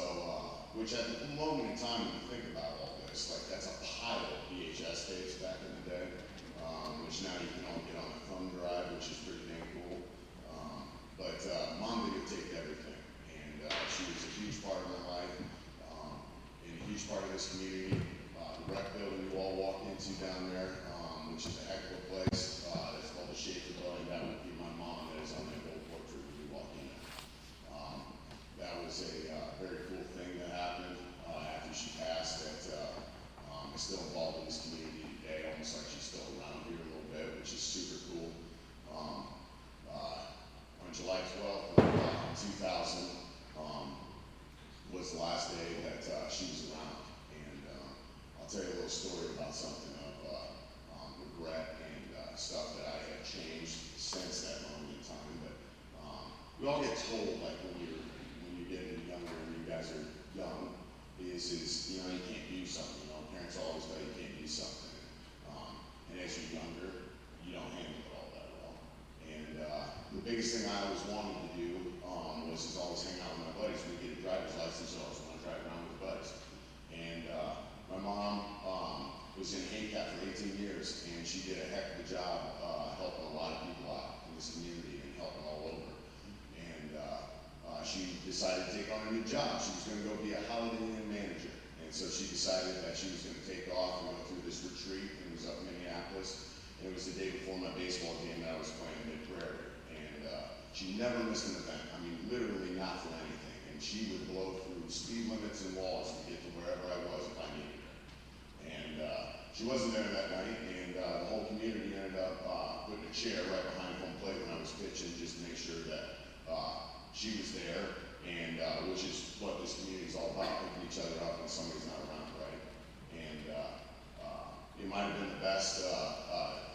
which at the moment in time when you think about all this, like that's a pile of VHS tapes back in the day, which now you can all get on a thumb drive, which is pretty dang cool. But Mom videotaped everything, and she was a huge part of my life, and a huge part of this community. The rec building you all walk into down there, which is a heck of a place. It's called the Schaefer Building. That would be my mom that is on that old portrait when you walk in there. That was a very cool thing that happened after she passed that is still involved in this community today, almost like she's still around here a little bit, which is super cool. On July 12th of 2000 was the last day that she was around. And I'll tell you a little story about something of regret and stuff that I have changed since that moment in time. But we all get told, like when you're getting younger and you guys are young, is you know, you can't do something. You know, parents always tell you can't do something. And as you're younger, you don't handle it all that well. And the biggest thing I always wanted to do was just always hang out with my buddies. When we get a driver's license, I always want to drive around with buddies. And my mom was in HACAP for 18 years, and she did a heck of a job helping a lot of people out in this community and helping all over. And she decided to take on a new job. She was going to go be a Holiday Inn manager. And so she decided that she was going to take off and go through this retreat, and it was up in Minneapolis. And it was the day before my baseball game that I was playing in Mid-Prairie. And she never missed an event. I mean, literally not for anything. And she would blow through speed limits and walls to get to wherever I was if I needed her. And she wasn't there that night, and the whole community ended up putting a chair right behind home plate when I was pitching, just to make sure that she was there, and which is what this community is all about, picking each other up when somebody's not around, right? And it might have been the best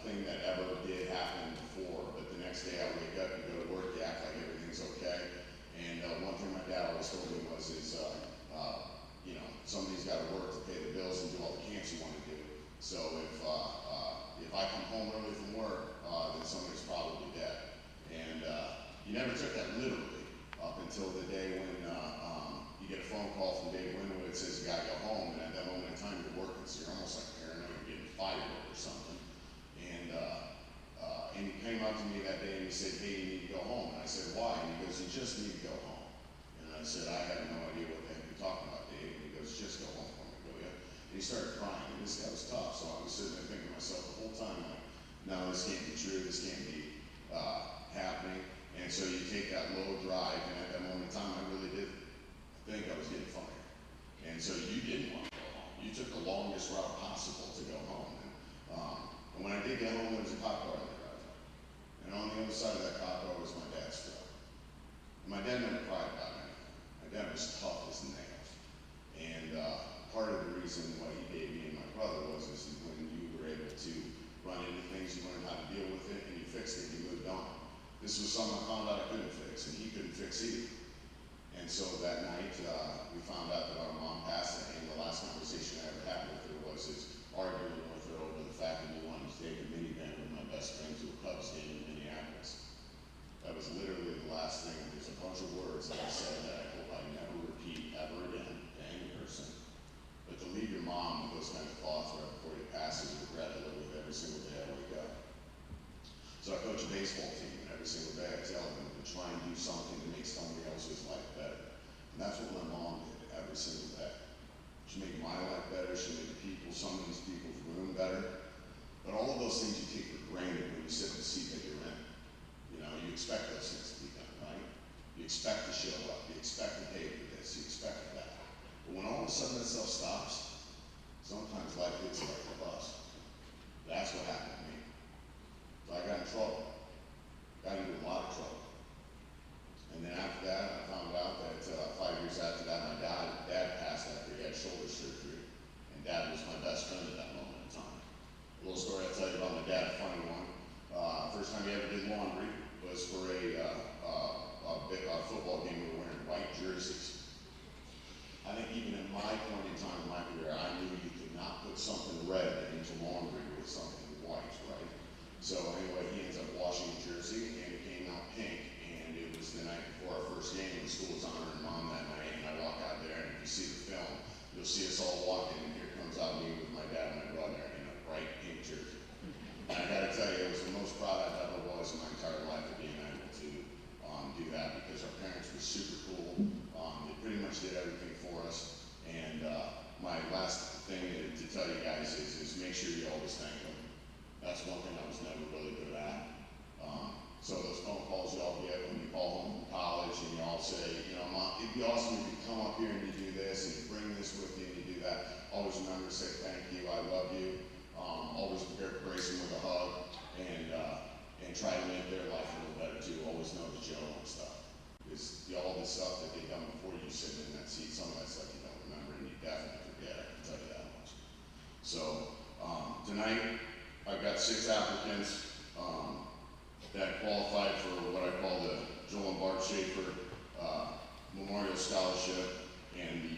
thing that ever did happen before, but the next day I wake up, you go to work, you act like everything's okay. And one thing my dad always told me was, you know, somebody's got to work to pay the bills and do all the camps you want to do. So if I come home early from work, then somebody's probably dead. And you never took that literally up until the day when you get a phone call from Dave Winwood that says you got to go home, and at that moment in time you're working, so you're almost like paranoid, you're getting fired or something. And he came up to me that day and he said, hey, you need to go home. And I said, why? And he goes, you just need to go home. And I said, I have no idea what the heck you're talking about, Dave. And he goes, just go home for me, will you? And he started crying, and this guy was tough, so I was sitting there thinking to myself the whole time, like, no, this can't be true, this can't be happening. And so you take that low drive, and at that moment in time, I really did think I was getting fired. And so you didn't want to go home. You took the longest route possible to go home. And when I did get home, there was a cop car in the driveway. And on the other side of that cop car was my dad's truck. And my dad never cried about anything. My dad was tough as nails. And part of the reason why he gave me and my brother was is when you were able to run into things, you learned how to deal with it, and you fixed it, you moved on. This was something I found out I couldn't fix, and he couldn't fix either. And so that night, we found out that our mom passed, and the last conversation I ever had with her was arguing with her over the fact that we wanted to take a minivan with my best friend to a Cubs game in Minneapolis. That was literally the last thing. There's a bunch of words that I said that I hope I never repeat ever again to any person. But to leave your mom with those kind of thoughts right before you pass is a regret I live with every single day I wake up. So I coach a baseball team, and every single day I tell them to try and do something to make somebody else's life better. And that's what my mom did every single day. She made my life better, she made some of these people's room better. But all of those things you take for granted when you sit in the seat that you're in. You know, you expect those things to be done, right? You expect to show up, you expect to pay for this, you expect that. But when all of a sudden that stuff stops, sometimes life hits like a bus. That's what happened to me. So I got in trouble. Got into a lot of trouble. And then after that, I found out that 5 years after that, my dad passed after he had shoulder surgery. And Dad was my best friend at that moment in time. A little story I'll tell you about my dad, a funny one. First time he ever did laundry was for a football game. We were wearing white jerseys. I think even at my point in time in my career, I knew you could not put something red into laundry with something white, right? So anyway, he ends up washing the jersey, and it came out pink. And it was the night before our first game, and the school was honoring Mom that night. And I walk out there, and if you see the film, you'll see us all walking, and here comes out me with my dad and my brother in a bright pink jersey. And I gotta tell you, it was the most proud I've ever was in my entire life of being able to do that, because our parents were super cool. They pretty much did everything for us. And my last thing to tell you guys is make sure you always thank them. That's one thing I was never really good at. So those phone calls y'all get when you call home from college and y'all say, you know, Mom, it'd be awesome if you come up here and you do this and you bring this with you and you do that. Always remember to say thank you, I love you. Always embrace them with a hug, and try to make their life a little better too. Always know the Joe and stuff. Because all this stuff that they've done before you sitting in that seat, some of that stuff you don't remember and you definitely forget, I can tell you that much. So tonight I've got 6 applicants that qualified for what I call the Joel and Barb Schaefer Memorial Scholarship. And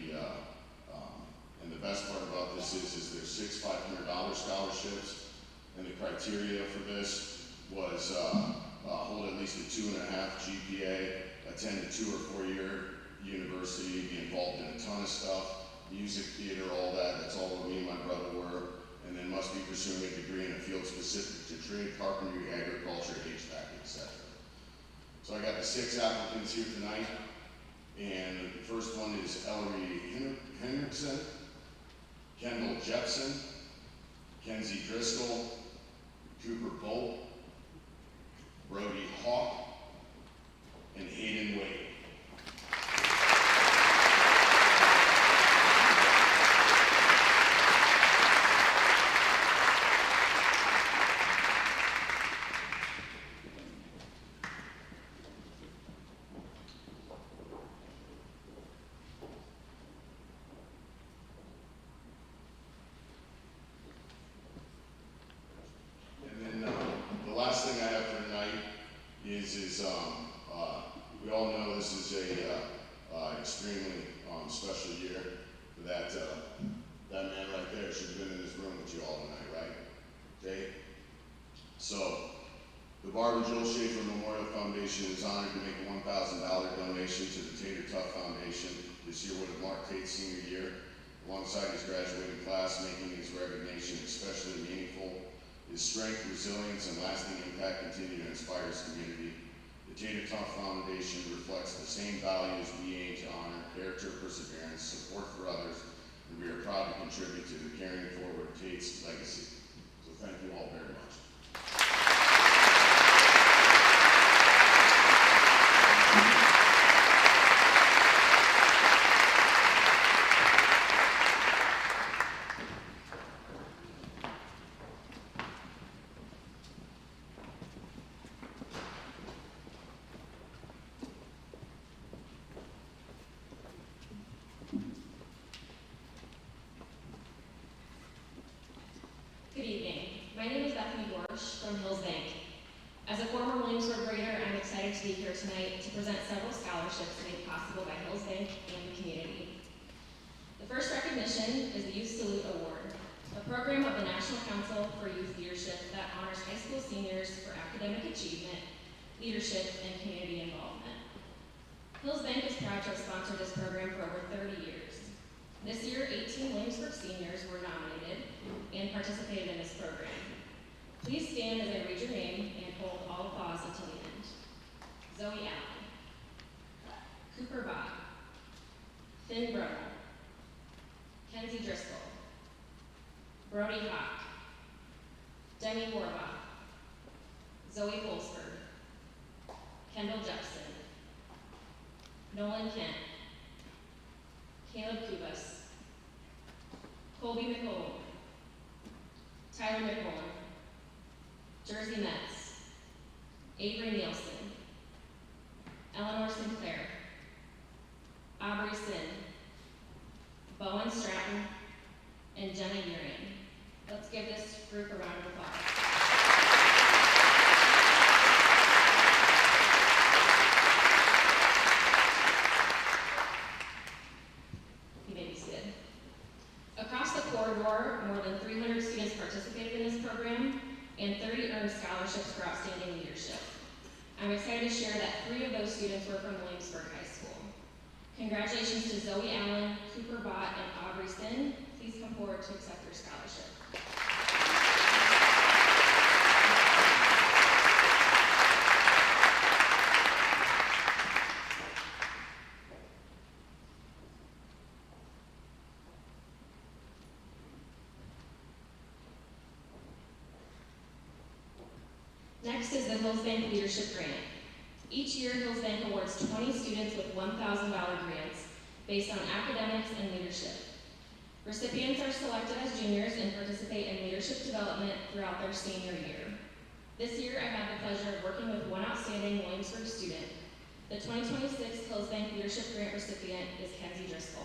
the best part about this is there's 6 $500 scholarships, and the criteria for this was hold at least a 2.5 GPA, attend a 2 or 4 year university, be involved in a ton of stuff, music, theater, all that. That's all what me and my brother were. And then must be pursuing a degree in a field specific to trade, carpentry, agriculture, HVAC, etc. So I got the 6 applicants here tonight, and the first one is Ellery Henriksen. Kendall Jepson, Kenzie Driscoll, Cooper Bolt, Brody Hawk, and Hayden Wade. And then the last thing I have for tonight is we all know this is a extremely special year. That man right there should have been in this room with you all tonight, right? Okay. So the Barbara Joel Schaefer Memorial Foundation is honored to make a $1,000 donation to the Tater Tough Foundation. This year would have marked Tate's senior year, alongside his graduating class, making his recognition especially meaningful. His strength, resilience, and lasting impact continue to inspire his community. The Tater Tough Foundation reflects the same values we aim to honor: character, perseverance, support for others, and we are proud to contribute to the carrying forward of Tate's legacy. So thank you all very much. Good evening. My name is Bethany Dorsch from Hills Bank. As a former Williamsburg Raider, I'm excited to be here tonight to present several scholarships made possible by Hills Bank and the community. The first recognition is the Youth Salute Award, a program of the National Council for Youth Leadership that honors high school seniors for academic achievement, leadership, and community involvement. Hills Bank is proud to have sponsored this program for over 30 years. This year, 18 Williamsburg seniors were nominated and participated in this program. Please stand as I read your name and hold all applause until the end. Zoe Allen, Cooper Bott, Finn Brumel, Kenzie Driscoll, Brody Hawk, Demi Warbach, Zoe Holsberg, Kendall Jepson, Nolan Kent, Caleb Kubas, Colby McCollum, Tyler McCollum, Jersey Metz, Avery Nielsen, Eleanor Sinclair, Aubrey Sin, Bowen Stratton, and Jenna Urian. Let's give this group a round of applause. You may be seated. Across the corridor, more than 300 students participated in this program, and 30 earned scholarships for outstanding leadership. I'm excited to share that 3 of those students were from Williamsburg High School. Congratulations to Zoe Allen, Cooper Bott, and Aubrey Sin. Please come forward to accept your scholarship. Next is the Hills Bank Leadership Grant. Each year, Hills Bank awards 20 students with $1,000 grants based on academics and leadership. Recipients are selected as juniors and participate in leadership development throughout their senior year. This year, I have the pleasure of working with one outstanding Williamsburg student. The 2026 Hills Bank Leadership Grant recipient is Kenzie Driscoll.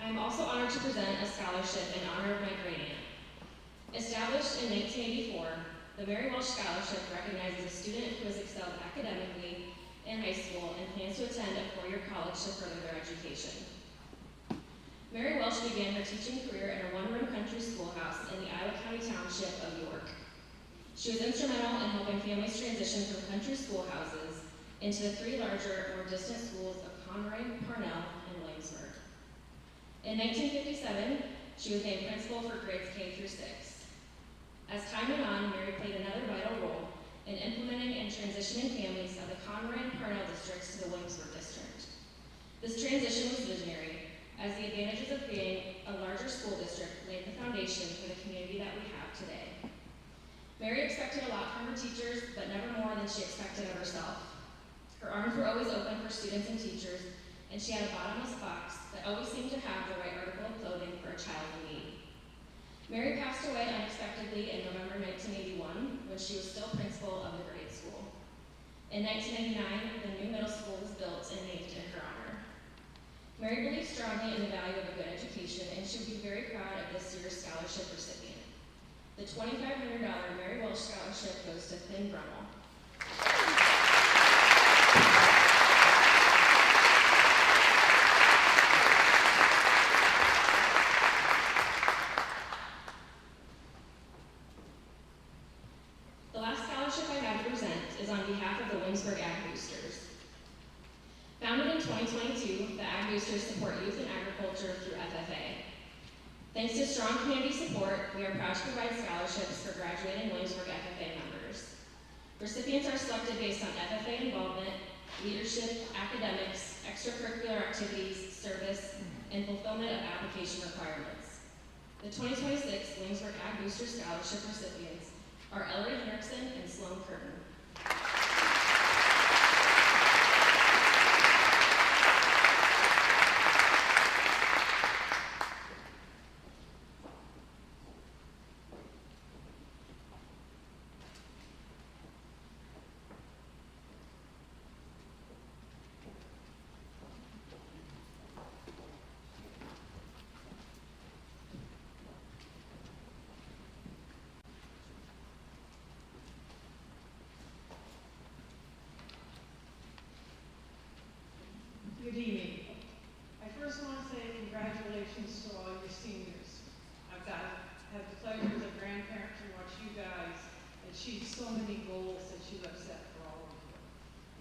I am also honored to present a scholarship in honor of my great aunt. Established in 1984, the Mary Welsh Scholarship recognizes a student who has excelled academically in high school and plans to attend a four-year college to further their education. Mary Welsh began her teaching career in a one-room country schoolhouse in the Iowa County Township of York. She was instrumental in helping families transition from country schoolhouses into the 3 larger, more distant schools of Conroy, Parnell, and Williamsburg. In 1957, she was named principal for grades K through 6. As time went on, Mary played another vital role in implementing and transitioning families of the Conroy and Parnell districts to the Williamsburg district. This transition was visionary, as the advantages of being a larger school district laid the foundation for the community that we have today. Mary expected a lot from her teachers, but never more than she expected of herself. Her arms were always open for students and teachers, and she had a bottomless box that always seemed to have the right article of clothing for a child in need. Mary passed away unexpectedly in November 1981 when she was still principal of the grade school. In 1999, the new middle school was built and named in her honor. Mary believed strongly in the value of a good education, and she would be very proud of this year's scholarship recipient. The $2,500 Mary Welsh Scholarship goes to Finn Brummel. The last scholarship I have to present is on behalf of the Williamsburg Ag Boosters. Founded in 2022, the Ag Boosters support youth in agriculture through FFA. Thanks to strong community support, we are proud to provide scholarships for graduating Williamsburg FFA members. Recipients are selected based on FFA involvement, leadership, academics, extracurricular activities, service, and fulfillment of application requirements. The 2026 Williamsburg Ag Booster Scholarship recipients are Ellery Henriksen and Sloan Curtin. Good evening. I first want to say congratulations to all your seniors. I've had the pleasure as a grandparent to watch you guys achieve so many goals that you have set for all of you.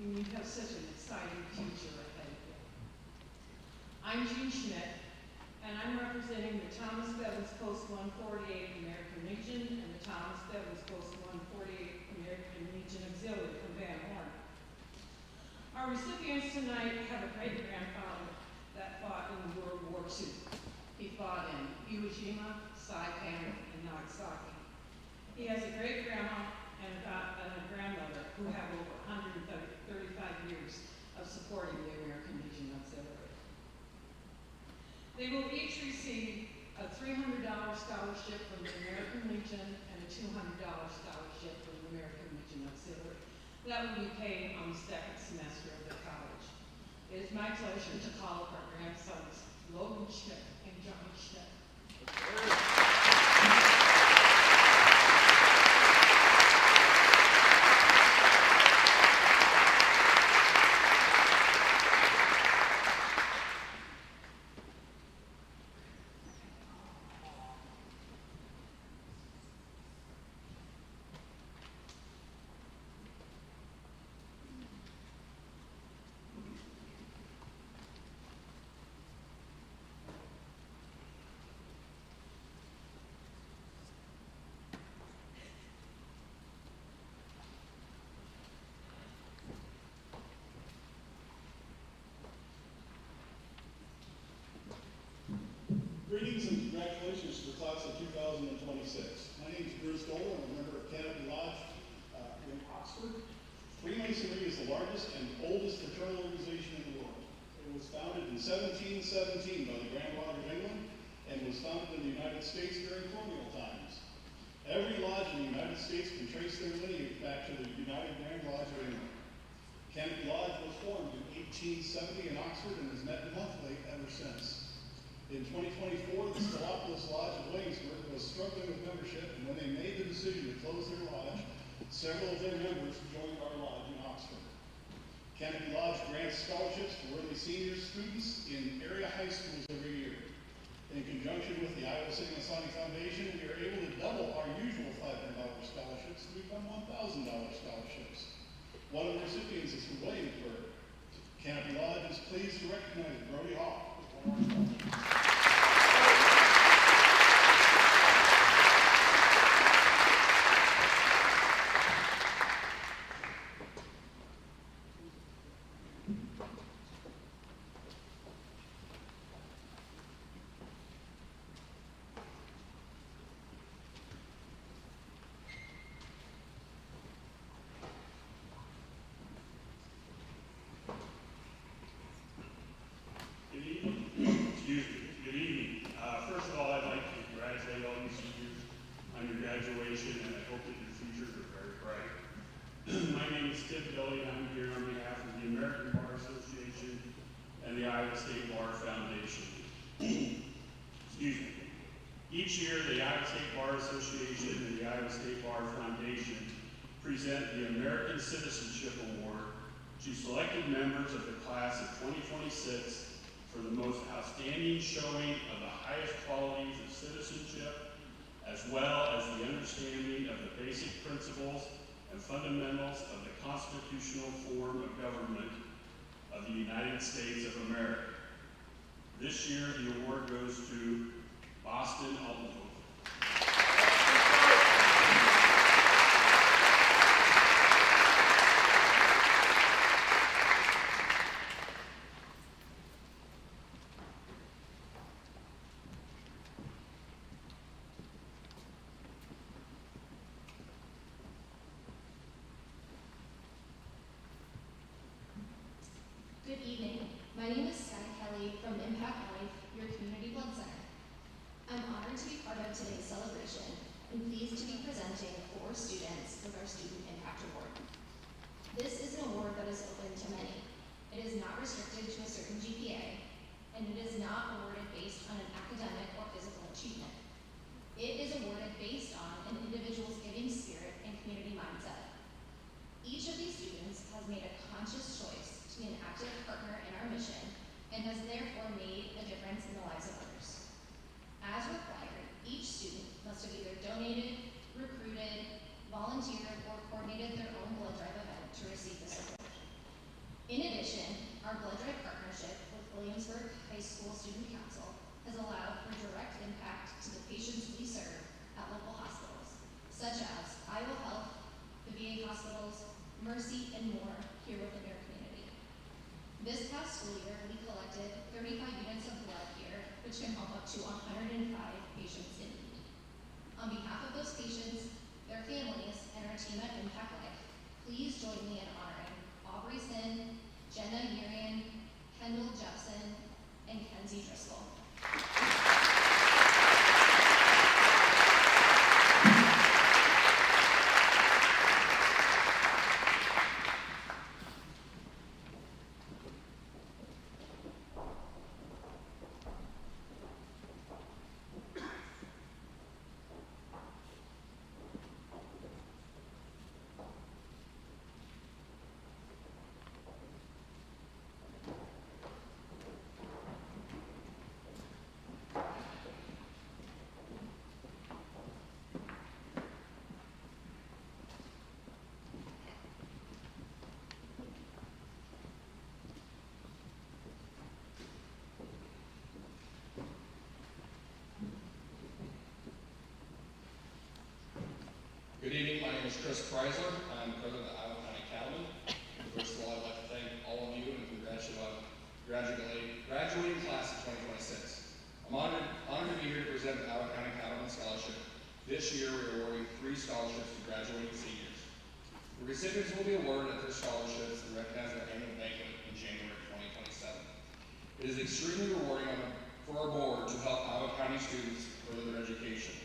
And you have such an exciting future ahead of you. I'm Jean Schmidt, and I'm representing the Thomas Bevins Post 148 American Legion and the Thomas Bevins Post 148 American Legion Auxiliary from Van Horn. Our recipients tonight have a great-grandfather that fought in World War II. He fought in Iwo Jima, Saipan, and Nagasaki. He has a great-grandma and a grandmother who have over 135 years of supporting the American Legion Auxiliary. They will each receive a $300 scholarship from the American Legion and a $200 scholarship from the American Legion Auxiliary. That will be paid on the second semester of the college. It is my pleasure to call up our grandsons, Logan Schmidt and John Schmidt. Greetings and congratulations to the class of 2026. My name is Bruce Dole, and I'm a member of Canopy Lodge in Oxford. Freemasonry is the largest and oldest fraternal organization in the world. It was founded in 1717 by the Grand Lodge of England and was founded in the United States during colonial times. Every lodge in the United States can trace their lineage back to the United Grand Lodge of England. Canopy Lodge was formed in 1870 in Oxford and has met monthly ever since. In 2024, the Stalopolis Lodge of Williamsburg was struggling with membership, and when they made the decision to close their lodge, several of their members joined our lodge in Oxford. Canopy Lodge grants scholarships for early senior students in area high schools every year. In conjunction with the Iowa City Masonic Foundation, we are able to double our usual $500 scholarships to become $1,000 scholarships. One of the recipients is from Williamsburg. Canopy Lodge is pleased to recognize Brody Hawk as one of our scholarships. is Tim Billy, and I'm here on behalf of the American Bar Association and the Iowa State Bar Foundation. Excuse me. Each year, the Iowa State Bar Association and the Iowa State Bar Foundation present the American Citizenship Award to selected members of the class of 2026 for the most outstanding showing of the highest qualities of citizenship, as well as the understanding of the basic principles and fundamentals of the constitutional form of government of the United States of America. This year, the award goes to Boston Aldenhoven. Good evening. My name is Sky Kelly from Impact Life, your community blood center. I'm honored to be part of today's celebration and pleased to be presenting 4 students with our Student Impact Award. This is an award that is open to many. It is not restricted to a certain GPA, and it is not awarded based on an academic or physical achievement. It is awarded based on an individual's giving spirit and community mindset. Each of these students has made a conscious choice to be an active partner in our mission and has therefore made a difference in the lives of others. As required, each student must have either donated, recruited, volunteered, or coordinated their own blood drive event to receive this award. In addition, our blood drive partnership with Williamsburg High School Student Council has allowed for direct impact to the patients we serve at local hospitals, such as Iowa Health, the VA hospitals, Mercy, and more here within our community. This past school year, we collected 35 units of blood here, which can help up to 105 patients in need. On behalf of those patients, their families, and our team at Impact Life, please join me in honoring Aubrey Sin, Jenna Urian, Kendall Jepson, and Kenzie Driscoll. Good evening, my name is Chris Preisler. I'm president of the Iowa County Cattlemen. First of all, I'd like to thank all of you and congratulate graduating class of 2026. I'm honored to be here to present the Iowa County Cattlemen Scholarship. This year, we're awarding 3 scholarships to graduating seniors. The recipients will be awarded at their scholarships and recognized at their annual banquet in January 2027. It is extremely rewarding for our board to help Iowa County students further their education.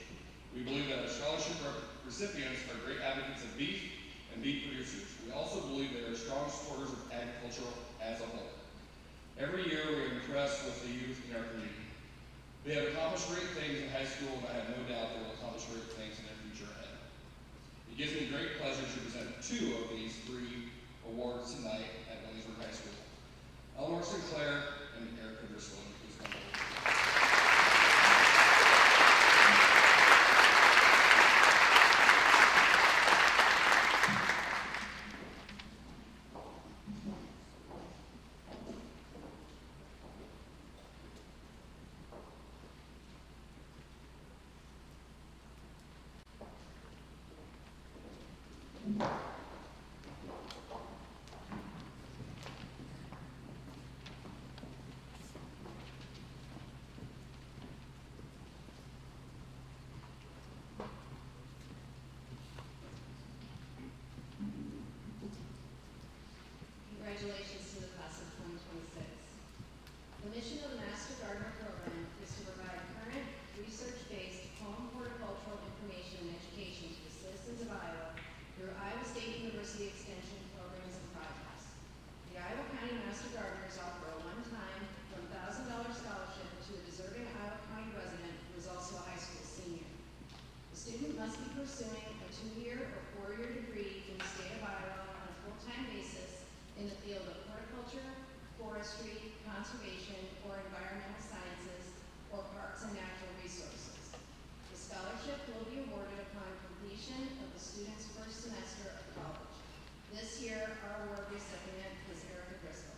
We believe that our scholarship recipients are great advocates of beef and beef producers. We also believe they are strong supporters of agriculture as a whole. Every year we are impressed with the youth in our community. They have accomplished great things in high school, and I have no doubt they will accomplish great things in their future ahead. It gives me great pleasure to present 2 of these 3 awards tonight at Williamsburg High School. Eleanor Sinclair and Erica Driscoll. Please come forward. Congratulations to the class of 2026. The mission of the Master Gardener program is to provide current, research-based home horticultural information and education to the citizens of Iowa through Iowa State University Extension program or environmental sciences, or parks and natural resources. The scholarship will be awarded upon completion of the student's first semester of college. This year, our award recipient is Erica Driscoll.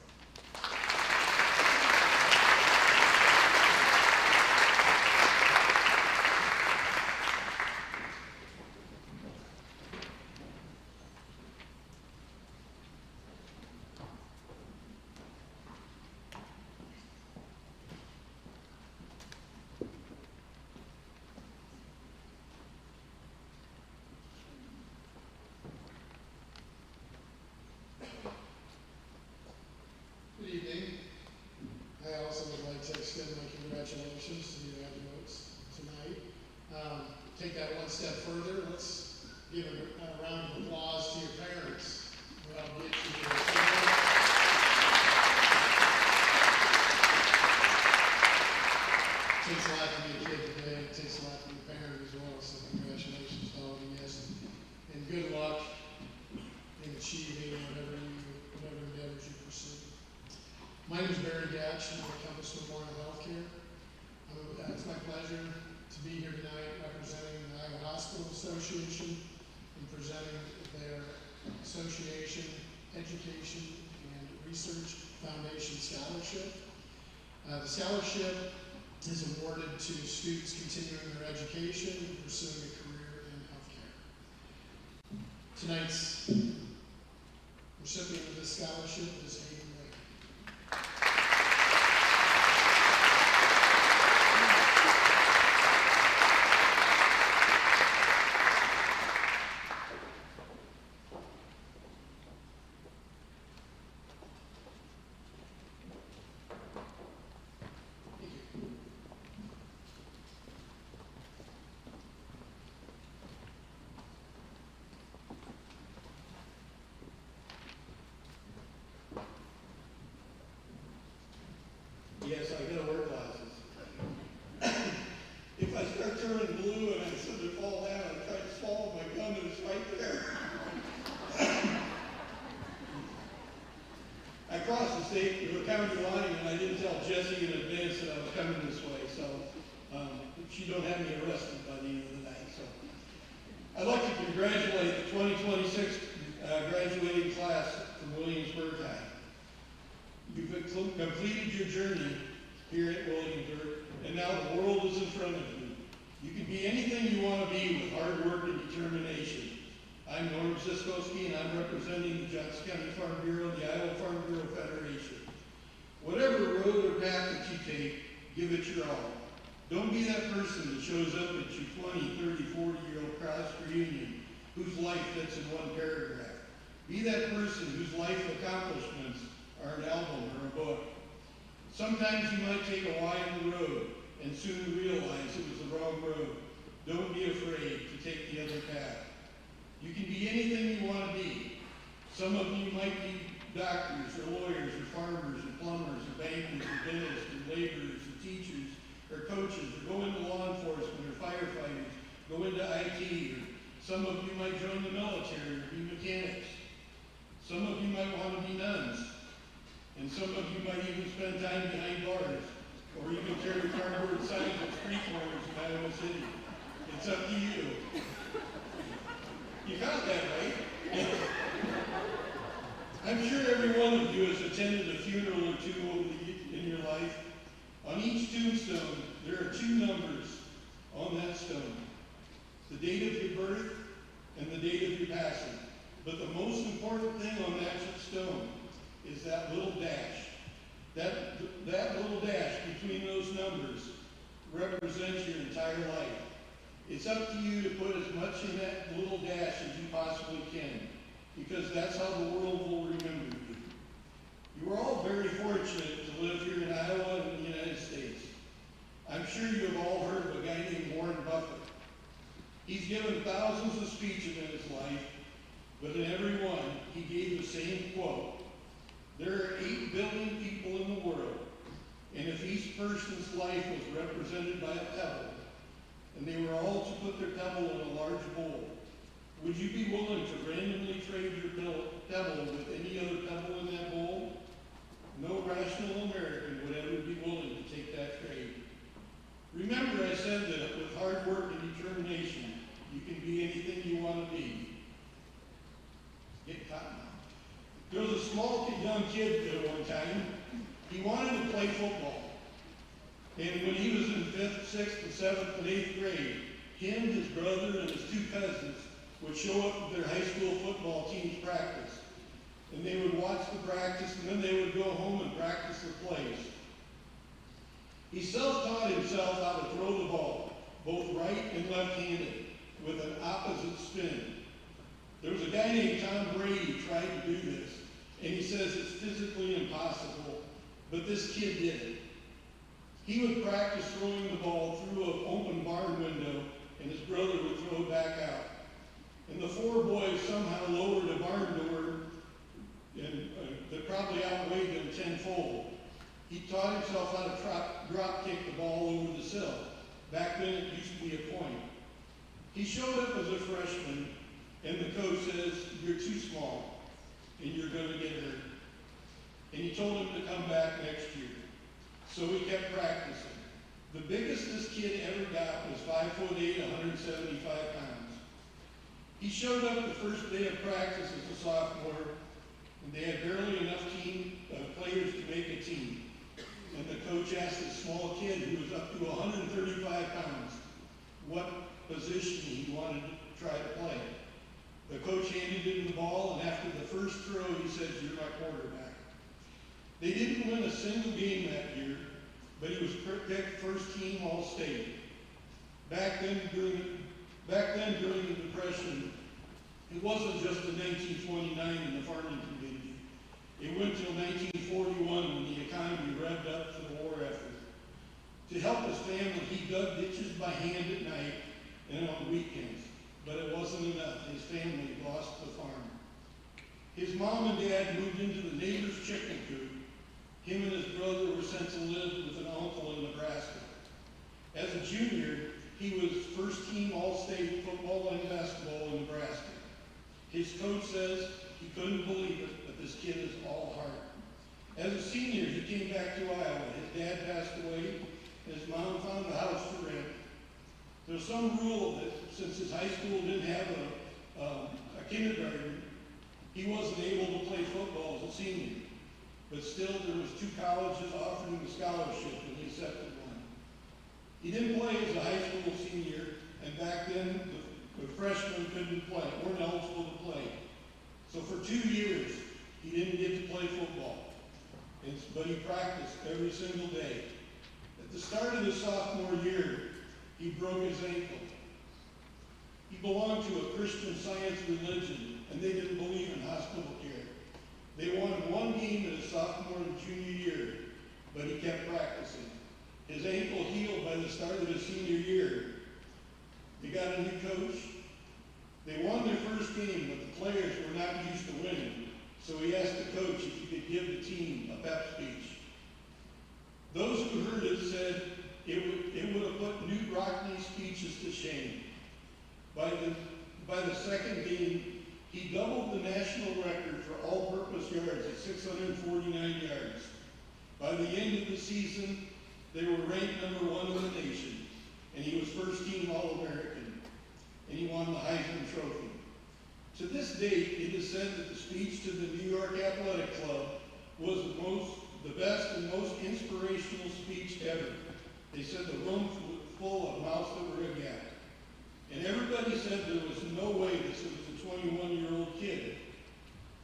Good evening. I also would like to extend my congratulations to the graduates tonight. Take that one step further. Let's give a round of applause to your parents. We'll get you to the table. It takes a lot to be a kid today. It takes a lot to be a parent as well. So congratulations to all of you guys, and good luck in achieving whatever endeavors you pursue. My name is Barry Gatch. I'm with Compass Memorial Healthcare. It's my pleasure to be here tonight representing the Iowa Hospital Association and presenting their Association Education and Research Foundation Scholarship. The scholarship is awarded to students continuing their education and pursuing a career in healthcare. Tonight's recipient of this scholarship is Hayden Lake. Yes, I gotta wear glasses. If I start turning blue and I suddenly fall down, I try to swallow my gum and it's right there. I crossed the state or county line and I didn't tell Jessie in advance that I was coming this way, so she don't have me arrested by the end of the night. So I'd like to congratulate the 2026 graduating class from Williamsburg High. You've completed your journey here at Williamsburg, and now the world is in front of you. You can be anything you want to be with hard work and determination. I'm Norm Ziskowski, and I'm representing the Johnson County Farm Bureau, the Iowa Farm Bureau Federation. Whatever road or path that you take, give it your all. Don't be that person that shows up at your 20, 30, 40-year-old class reunion whose life fits in one paragraph. Be that person whose life accomplishments are an album or a book. Sometimes you might take a wide road and soon realize it was the wrong road. Don't be afraid to take the other path. You can be anything you want to be. Some of you might be doctors or lawyers or farmers or plumbers or bankers or dentists or laborers or teachers or coaches or go into law enforcement or firefighters, go into IT, or some of you might join the military or be mechanics. Some of you might want to be nuns. And some of you might even spend time behind bars, or even carry cardboard signs at street corners in Iowa City. It's up to you. You got that right. I'm sure every one of you has attended a funeral or two in your life. On each tombstone, there are two numbers on that stone. The date of your birth and the date of your passing. But the most important thing on that stone is that little dash. That little dash between those numbers represents your entire life. It's up to you to put as much in that little dash as you possibly can, because that's how the world will remember you. You are all very fortunate to live here in Iowa and in the United States. I'm sure you have all heard of a guy named Warren Buffett. He's given thousands of speeches in his life, but in every one, he gave the same quote. There are 8 billion people in the world, and if each person's life was represented by a pebble, and they were all to put their pebble in a large bowl, would you be willing to randomly trade your pebble with any other pebble in that bowl? No rational American would ever be willing to take that trade. Remember I said that with hard work and determination, you can be anything you want to be. Get caught now. There was a small young kid at one time. He wanted to play football. And when he was in 5th, 6th, and 7th, and 8th grade, him, his brother, and his 2 cousins would show up at their high school football team's practice. And they would watch the practice, and then they would go home and practice the plays. He self-taught himself how to throw the ball, both right and left-handed, with an opposite spin. There was a guy named Tom Brady tried to do this, and he says it's physically impossible, but this kid did it. He would practice throwing the ball through an open barn window, and his brother would throw it back out. And the 4 boys somehow lowered a barn door and that probably outweighed them tenfold. He taught himself how to drop kick the ball over the sill. Back then it used to be a point. He showed up as a freshman, and the coach says, "You're too small, and you're going to get hurt." And he told him to come back next year. So he kept practicing. The biggest this kid ever got was 5'8", 175 pounds. He showed up the first day of practice as a sophomore, and they had barely enough players to make a team. And the coach asked this small kid, who was up to 135 pounds, what position he wanted to try to play. The coach handed him the ball, and after the first throw, he said, "You're my quarterback." They didn't win a single game that year, but he was picked first team All-State. Back then, during the Depression, it wasn't just in 1929 in the farming community. It went till 1941 when the economy revved up for the war effort. To help his family, he dug ditches by hand at night and on weekends, but it wasn't enough. His family lost the farm. His mom and dad moved into the neighbor's chicken coop. Him and his brother were sent to live with an uncle in Nebraska. As a junior, he was first team All-State football and basketball in Nebraska. His coach says he couldn't believe it, but this kid is all heart. As a senior, he came back to Iowa. His dad passed away, and his mom found a house to rent. There's some rule that since his high school didn't have a kindergarten, he wasn't able to play football as a senior. But still, there was 2 colleges offering a scholarship, and he accepted one. He didn't play as a high school senior, and back then, the freshmen weren't eligible to play. So for 2 years, he didn't get to play football, but he practiced every single day. At the start of his sophomore year, he broke his ankle. He belonged to a Christian Science religion, and they didn't believe in hospital care. They won 1 game in his sophomore and junior year, but he kept practicing. His ankle healed by the start of his senior year. They got a new coach. They won their first game, but the players were not used to winning. So he asked the coach if he could give the team a pep speech. Those who heard it said it would have put Knute Rockne's speeches to shame. By the second game, he doubled the national record for all-purpose yards at 649 yards. By the end of the season, they were ranked number 1 in the nation, and he was first team All-American, and he won the Heisman Trophy. To this date, it is said that the speech to the New York Athletic Club was the best and most inspirational speech ever. They said the room was full of mouths that were agape. And everybody said there was no way this was a 21-year-old kid.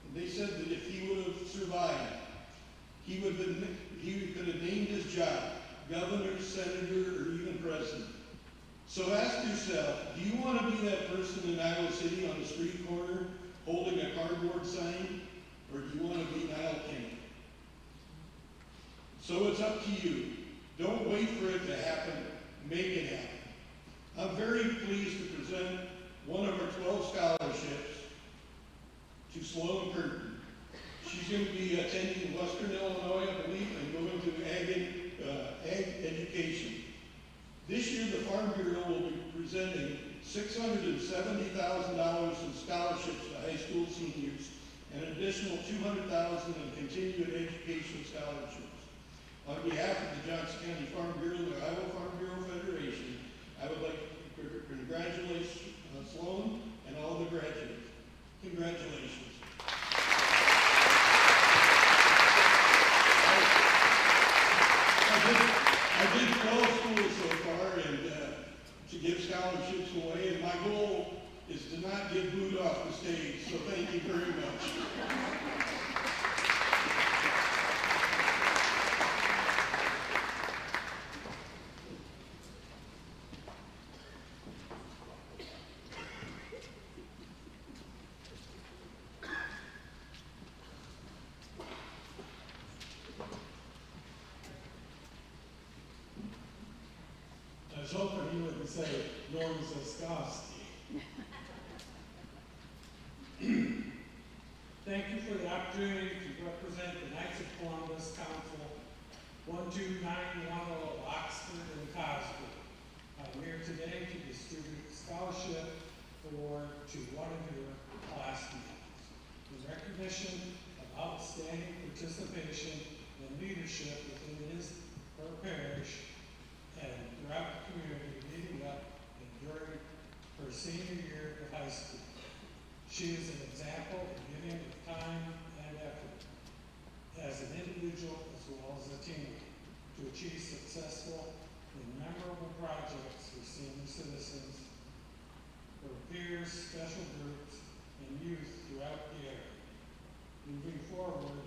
And they said that if he would have survived, he could have named his job governor, senator, or even president. So ask yourself, do you want to be that person in Iowa City on the street corner holding a cardboard sign, or do you want to be Niall King? So it's up to you. Don't wait for it to happen. Make it happen. I'm very pleased to present one of our 12 scholarships to Sloan Curtin. She's going to be attending Western Illinois, I believe, and going to ag education. This year, the Farm Bureau will be presenting $670,000 in scholarships to high school seniors and an additional $200,000 in continuing education scholarships. On behalf of the Johnson County Farm Bureau and the Iowa Farm Bureau Federation, I would like to congratulate Sloan and all the graduates. Congratulations. I did 12 schools so far and to give scholarships away, and my goal is to not get booed off the stage, so thank you very much. I was hoping he wouldn't say Norm Zaskowski. Thank you for the opportunity to represent the Knights of Columbus Council 12910 Oxford and Cosby. I'm here today to distribute a scholarship award to one of your classmates in recognition of outstanding participation and leadership within her parish and throughout the community leading up and during her senior year of high school. She is an example of giving of time and effort as an individual as well as a team to achieve successful and memorable projects for senior citizens, for peers, special groups, and youth throughout the area. Moving forward,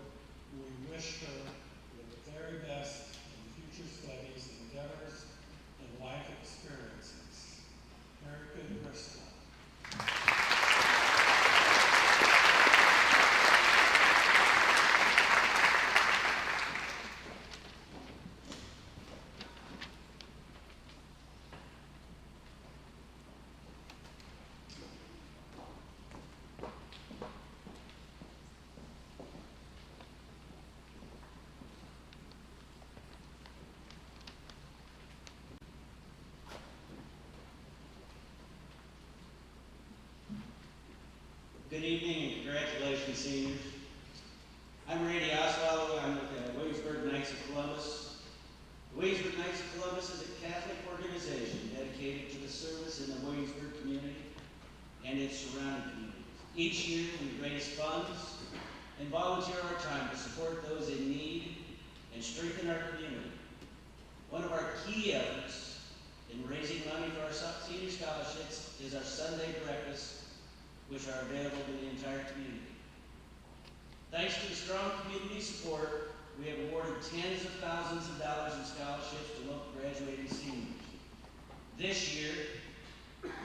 we wish her the very best in future studies, endeavors, and life experiences. Erica Bristol. Good evening and congratulations, seniors. I'm Randy Oswald. I'm with the Williamsburg Knights of Columbus. The Williamsburg Knights of Columbus is a Catholic organization dedicated to the service in the Williamsburg community and its surrounding communities. Each year we raise funds and volunteer our time to support those in need and strengthen our community. One of our key efforts in raising money for our senior scholarships is our Sunday breakfast, which are available to the entire community. Thanks to the strong community support, we have awarded tens of thousands of dollars in scholarships to local graduating seniors. This year,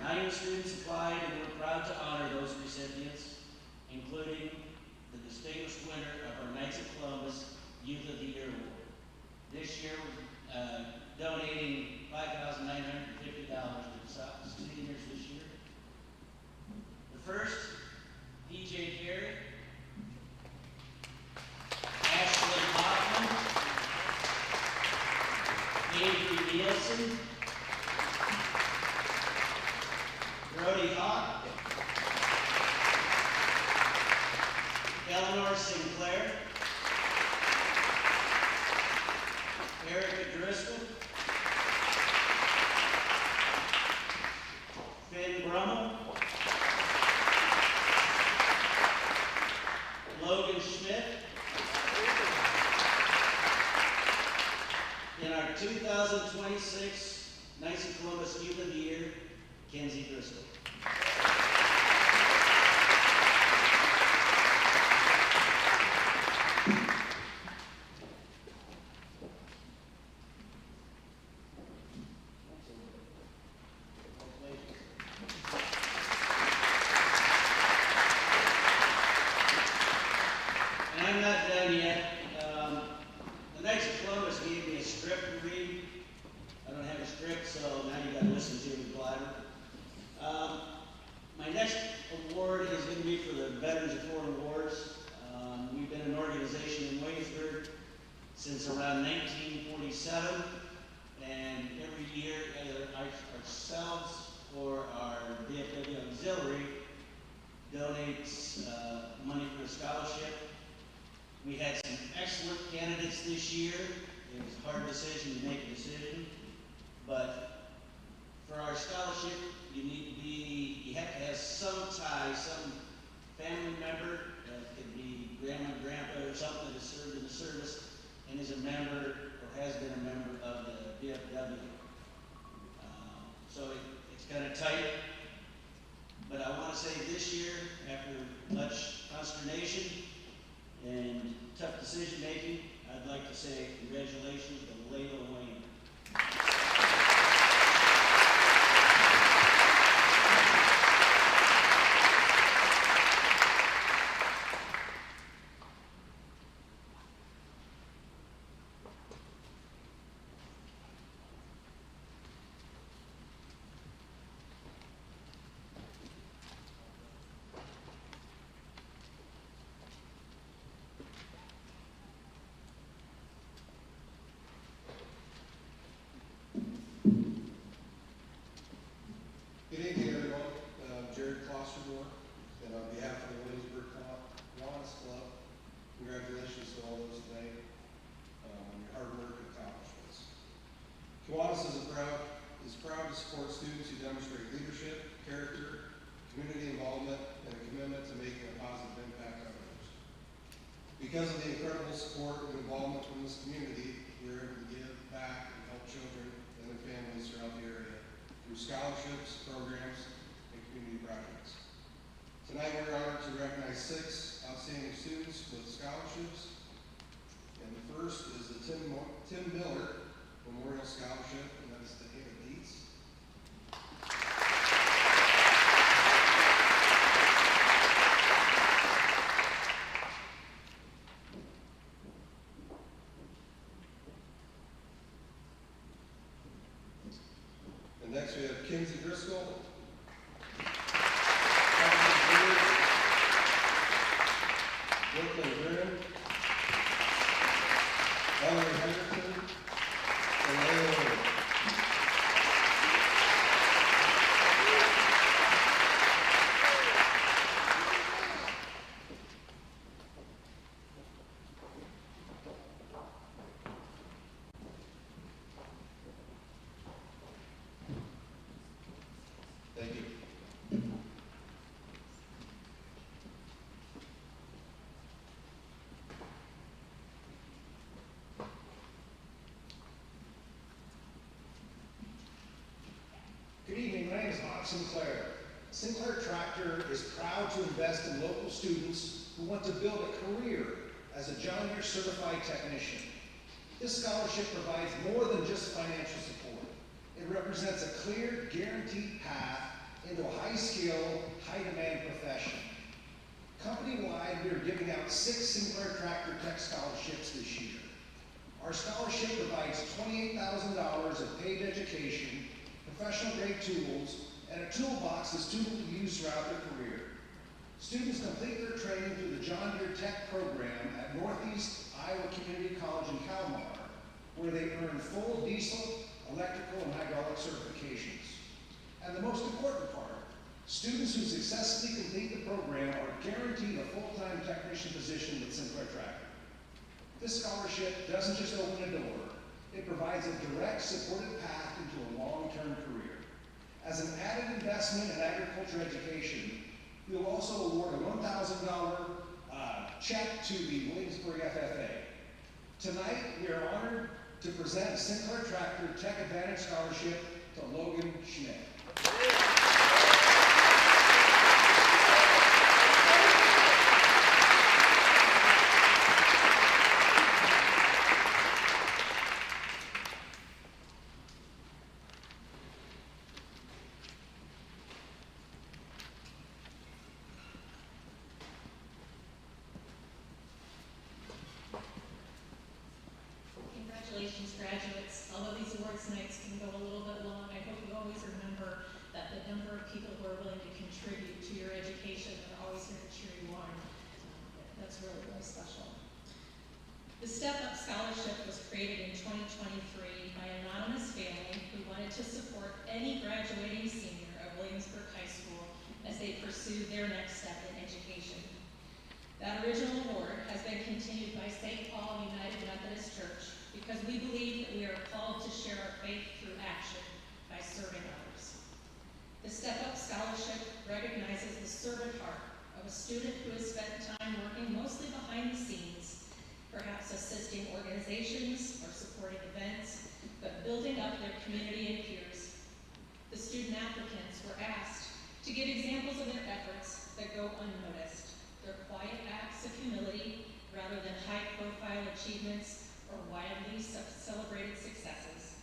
9 students applied, and we're proud to honor those recipients, including the distinguished winner of our Knights of Columbus Youth of the Year Award. This year, we're donating $5,950 to the seniors this year. First, PJ Carey, Ashley Hoffman, Avery Nielsen, Brody Hawk, Eleanor Sinclair, Erica Driscoll, Finn Brummel, Logan Schmidt, in our 2026 Knights of Columbus Youth of the Year, Kenzie Driscoll. Since around 1947, and every year either ourselves or our VFW auxiliary donates money for a scholarship. We had some excellent candidates this year. It was a hard decision to make a decision, but for our scholarship, you have to have some tie, some family member, that could be grandma, grandpa, or something that has served in the service and is a member or has been a member of the VFW. So it's kind of tight, but I want to say this year, after much consternation and tough decision making, I'd like to say congratulations to Layla Wayne. Good evening, everyone. Jared Klostermore, and on behalf of the Williamsburg Kiwanis Club, congratulations to all those tonight on your hard work and accomplishments. Kiwanis is proud to support students who demonstrate leadership, character, community involvement, and a commitment to making a positive impact on others. Because of the incredible support and involvement from this community, we are able to give back and help children and their families throughout the area through scholarships, programs, and community projects. Tonight we're honored to recognize 6 outstanding students with scholarships. And the first is the Tim Miller Memorial Scholarship, and that is to Hannah Dietz. And next we have Kinsey Driscoll. Brooklyn Grimm. Ellery Henderson. And Layla Wayne. Thank you. Good evening, my name is Bob Sinclair. Sinclair Tractor is proud to invest in local students who want to build a career as a John Deere certified technician. This scholarship provides more than just financial support. It represents a clear, guaranteed path into a high-skill, high-demand profession. Company-wide, we are giving out 6 Sinclair Tractor Tech scholarships this year. Our scholarship provides $28,000 of paid education, professional-grade tools, and a toolbox the student will use throughout their career. Students complete their training through the John Deere Tech program at Northeast Iowa Community College in Kalmar, where they earn full diesel, electrical, and hydraulic certifications. And the most important part, students who successfully complete the program are guaranteed a full-time technician position with Sinclair Tractor. This scholarship doesn't just open a door, it provides a direct, supported path into a long-term career. As an added investment in agriculture education, we will also award a $1,000 check to the Williamsburg FFA. Tonight, we are honored to present a Sinclair Tractor Tech Advantage Scholarship to Logan Schmidt. Congratulations, graduates. Although these awards nights can go a little bit long, I hope you always remember that the number of people who are willing to contribute to your education are always here to cheer you on. That's really, really special. The Step Up Scholarship was created in 2023 by an anonymous family who wanted to support any graduating senior of Williamsburg High School as they pursue their next step in student who has spent time working mostly behind the scenes, perhaps assisting organizations or supporting events, but building up their community and peers. The student applicants were asked to give examples of their efforts that go unnoticed, their quiet acts of humility rather than high-profile achievements or widely celebrated successes.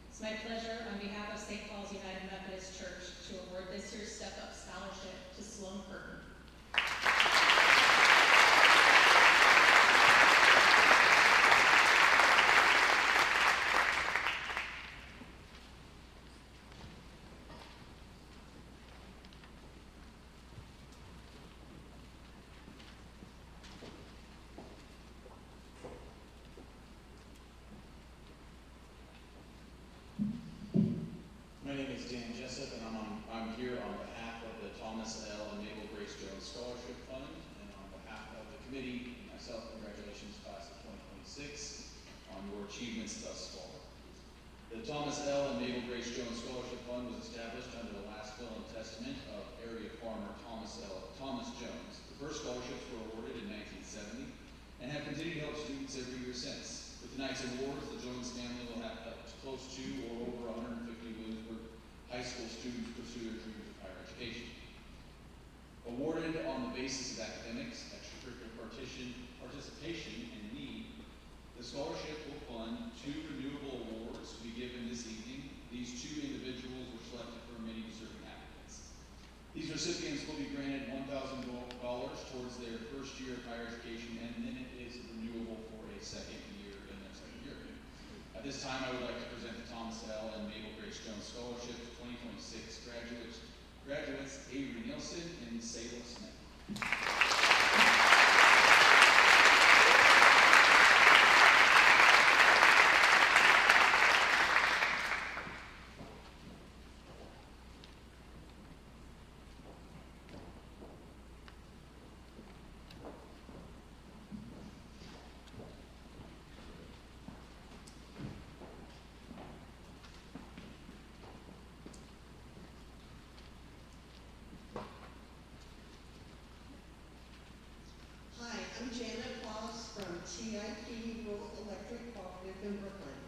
It's my pleasure on behalf of St. Paul's United Methodist Church to award this year's Step Up Scholarship to Sloan Curtin. My name is Dan Jessup, and I'm here on behalf of the Thomas L. and Mabel Grace Jones Scholarship Fund, and on behalf of the committee and myself, congratulations, class of 2026, on your achievements thus far. The Thomas L. and Mabel Grace Jones Scholarship Fund was established under the last will and testament of area farmer Thomas Jones. The first scholarships were awarded in 1970 and have continued to help students every year since. With tonight's awards, the Jones family will have close to or over 150 Williamsburg high school students pursue their dreams of higher education. Awarded on the basis of academics, extracurricular participation, and need, the scholarship will fund 2 renewable awards to be given this evening. These 2 individuals were selected from many deserving applicants. These recipients will be granted $1,000 towards their first year of higher education, and then it is renewable for a second year in their second year. At this time, I would like to present the Thomas L. and Mabel Grace Jones Scholarship to 2026 graduates Avery Nielsen and Sayla Smith. I'm Janet Foss from TIP Rural Electric Cooperative in Brooklyn.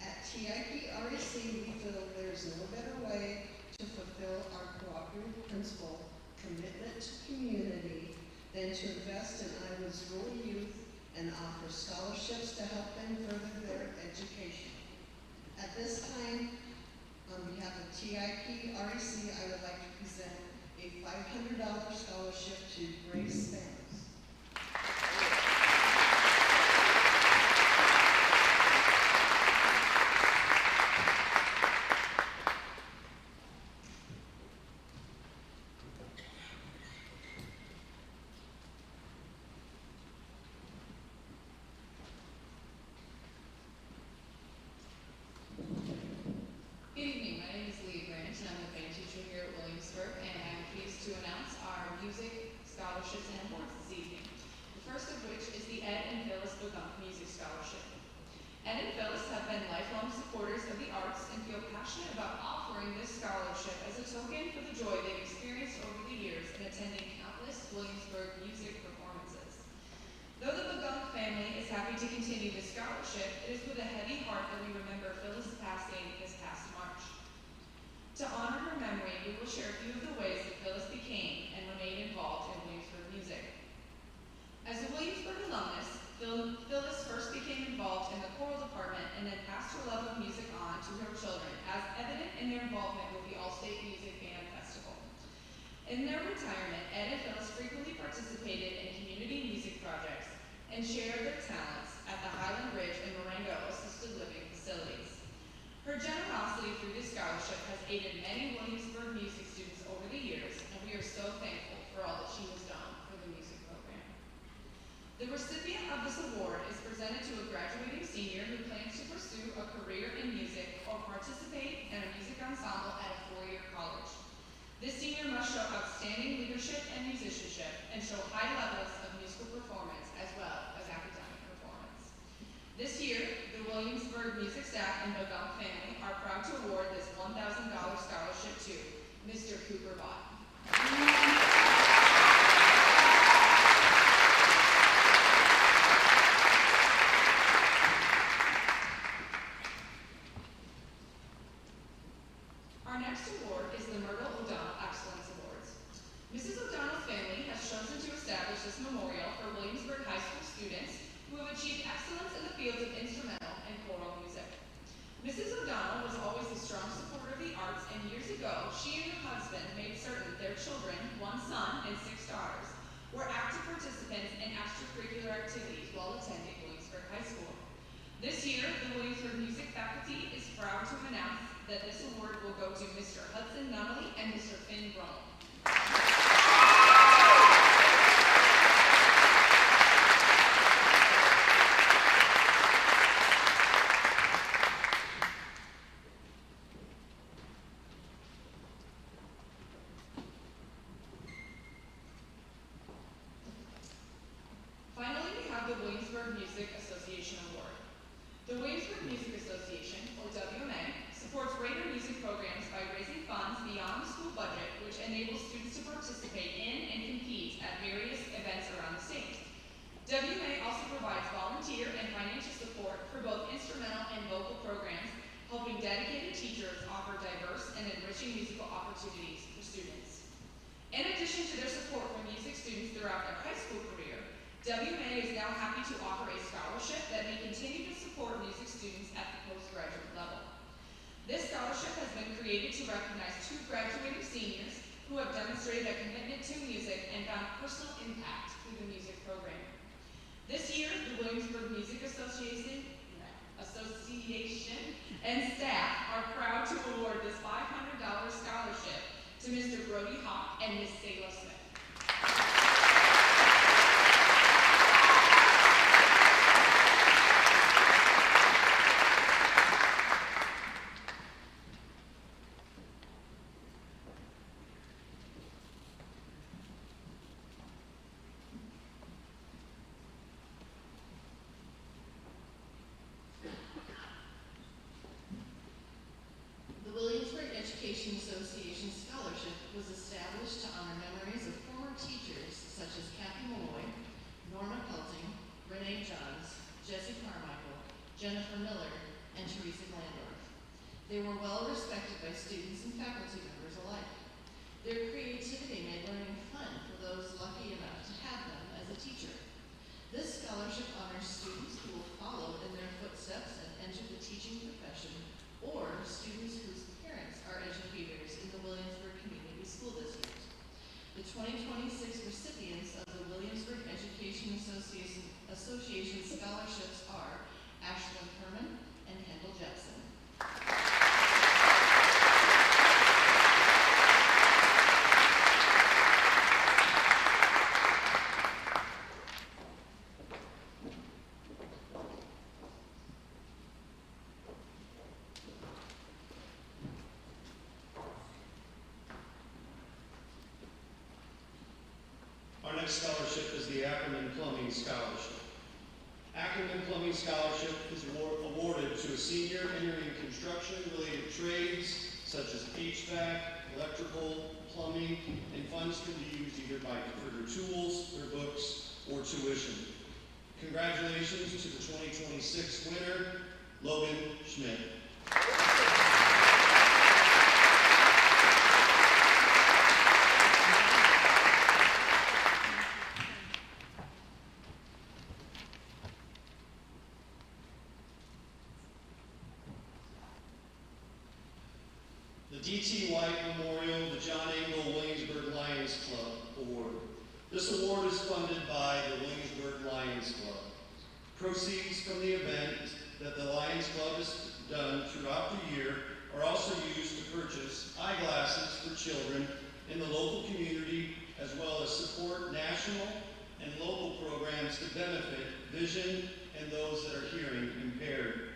At TIP REC, we feel there's no better way to fulfill our cooperative principle, commitment to community, than to invest in Iowa's rural youth and offer scholarships to help them further their education. At this time, on behalf of TIP REC, I would like to present a $500 scholarship to Grace Spence. Good evening, my name is Leah Grant, and I'm the band teacher here at Williamsburg, and I'm pleased to announce our music scholarships and awards this evening. The first of which is the Ed and Phyllis Bogunk Music Scholarship. Ed and Phyllis have been lifelong supporters of the arts and feel passionate about offering this scholarship as a token for the joy they've experienced over the years in attending countless Williamsburg music performances. Though the Bogunk family is happy to continue this scholarship, it is with a heavy heart that we remember Phyllis' passing this past March. To honor her memory, we will share a few of the ways that Phyllis became and remained involved in Williamsburg music. As a Williamsburg alumnus, Phyllis first became involved in the choral department and then passed her love of music on to her children, as evident in their involvement with the All-State Music Band Festival. In their retirement, Ed and Phyllis frequently participated in community music projects and shared their talents at the Highland Ridge and Marengo assisted living facilities. Her generosity through this scholarship has aided many Williamsburg music students over the years, and we are so thankful for all that she has done for the music program. The recipient of this award is presented to a graduating senior who plans to pursue a career in music or participate in a music ensemble at a four-year college. This senior must show outstanding leadership and musicianship and show high levels of musical performance as well as academic performance. This year, the Williamsburg music staff and Bogunk family are proud to award this $1,000 scholarship to Mr. Cooper Vaught. Our next award is the Myrtle O'Donnell Excellence Awards. Mrs. O'Donnell's family has chosen to establish this memorial for Williamsburg High School students who have achieved excellence in the fields of instrumental and choral music. Mrs. O'Donnell was always a strong supporter of the arts, and years ago, she and her husband made certain their children, one son and 6 daughters, were active participants in extracurricular activities while attending Williamsburg High School. This year, the Williamsburg Music faculty is proud to announce that this award will go to Mr. Hudson Nunnally and Mr. Finn Brummel. Finally, we have the Williamsburg Music Association Award. The Williamsburg Music Association, or WMA, supports greater music programs by raising funds beyond the school budget, which enables students to participate in and compete at various events around the state. WMA also provides volunteer and financial support for both instrumental and vocal programs, helping dedicated teachers offer diverse and enriching musical opportunities for students. In addition to their support for music students throughout their high school career, WMA is now happy to offer a scholarship that may continue to support music students at the postgraduate level. This scholarship has been created to recognize 2 graduating seniors who have demonstrated a commitment to music and found personal impact through the music program. This year, the Williamsburg Music Association and staff are proud to award this $500 scholarship to Mr. Brody Hawk and Ms. Sayla Smith. The Williamsburg Education Association Scholarship was established to honor memories of former teachers such as Kathy Malloy, Norma Pelting, Renee Johns, Jessie Carmichael, Jennifer Miller, and Teresa Glandorf. They were well respected by students and faculty members alike. Their creativity made learning fun for those lucky enough to have them as a teacher. This scholarship honors students who will follow in their footsteps and enter the teaching profession, or students whose parents are educators in the Williamsburg Community School District. The 2026 recipients of the Williamsburg Education Association scholarships are Ashlyn Herman and Kendall Jepson. Our next scholarship is the Ackerman Plumbing Scholarship. Ackerman Plumbing Scholarship is awarded to a senior entering construction-related trades such as HVAC, electrical, plumbing, and funds can be used either for their tools, their books, or tuition. Congratulations to the 2026 winner, Logan Schmidt. The D.T. White Memorial, the John Engel Williamsburg Lions Club Award. This award is funded by the Williamsburg Lions Club. Proceeds from the event that the Lions Club has done throughout the year are also used to purchase eyeglasses for children in the local community, as well as support national and local programs to benefit vision and those that are hearing impaired.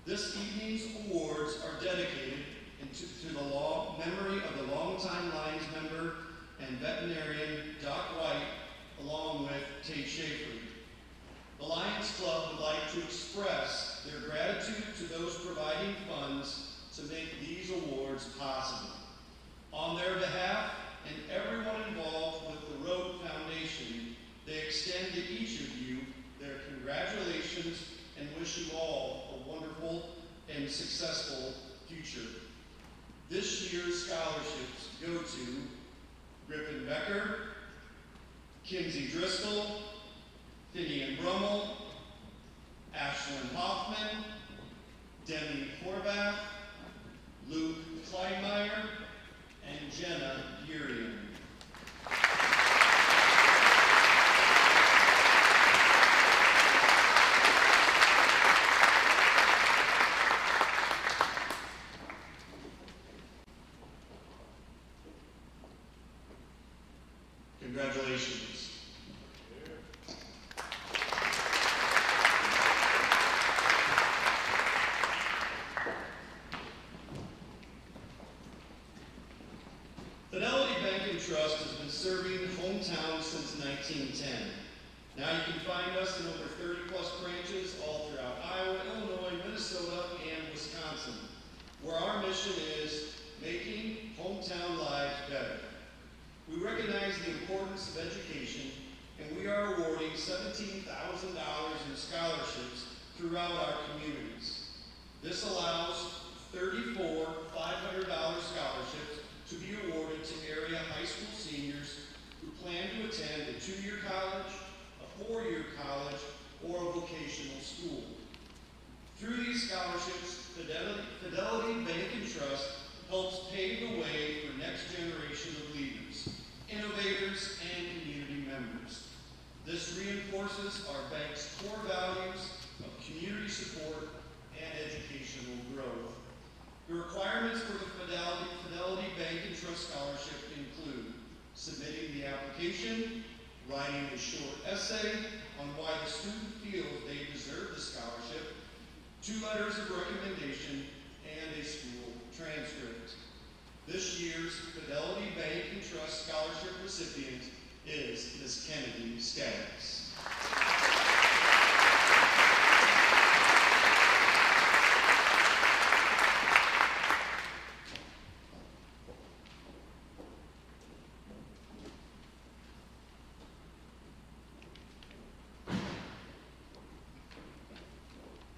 This evening's awards are dedicated to the memory of the longtime Lions member and veterinarian Doc White, along with Tate Schaefer. The Lions Club would like to express their gratitude to those providing funds to make these awards possible. On their behalf and everyone involved with the Road Foundation, they extend to each of you their congratulations and wish you all a wonderful and successful future. This year's scholarships go to Griffin Becker, Kinsey Driscoll, Finian Brummel, Ashlyn Hoffman, Demi Horvath, Luke Kleinmeyer, and Jenna Urian. Congratulations. Fidelity Bank and Trust has been serving hometown since 1910. Now you can find us in over 30-plus branches all throughout Iowa, Illinois, Minnesota, and Wisconsin, where our mission is making hometown lives better. We recognize the importance of education, and we are awarding $17,000 in scholarships throughout our communities. This allows 34 $500 scholarships to be awarded to area high school seniors who plan to attend a 2-year college, a 4-year college, or a vocational school. Through these scholarships, Fidelity Bank and Trust helps pave the way for next generation of leaders, innovators, and community members. This reinforces our bank's core values of community support and educational growth. The requirements for the Fidelity Bank and Trust Scholarship include submitting the application, writing a short essay on why the student feels they deserve the scholarship, 2 letters of recommendation, and a school transcript. This year's Fidelity Bank and Trust Scholarship recipient is Ms. Kennedy Skaggs.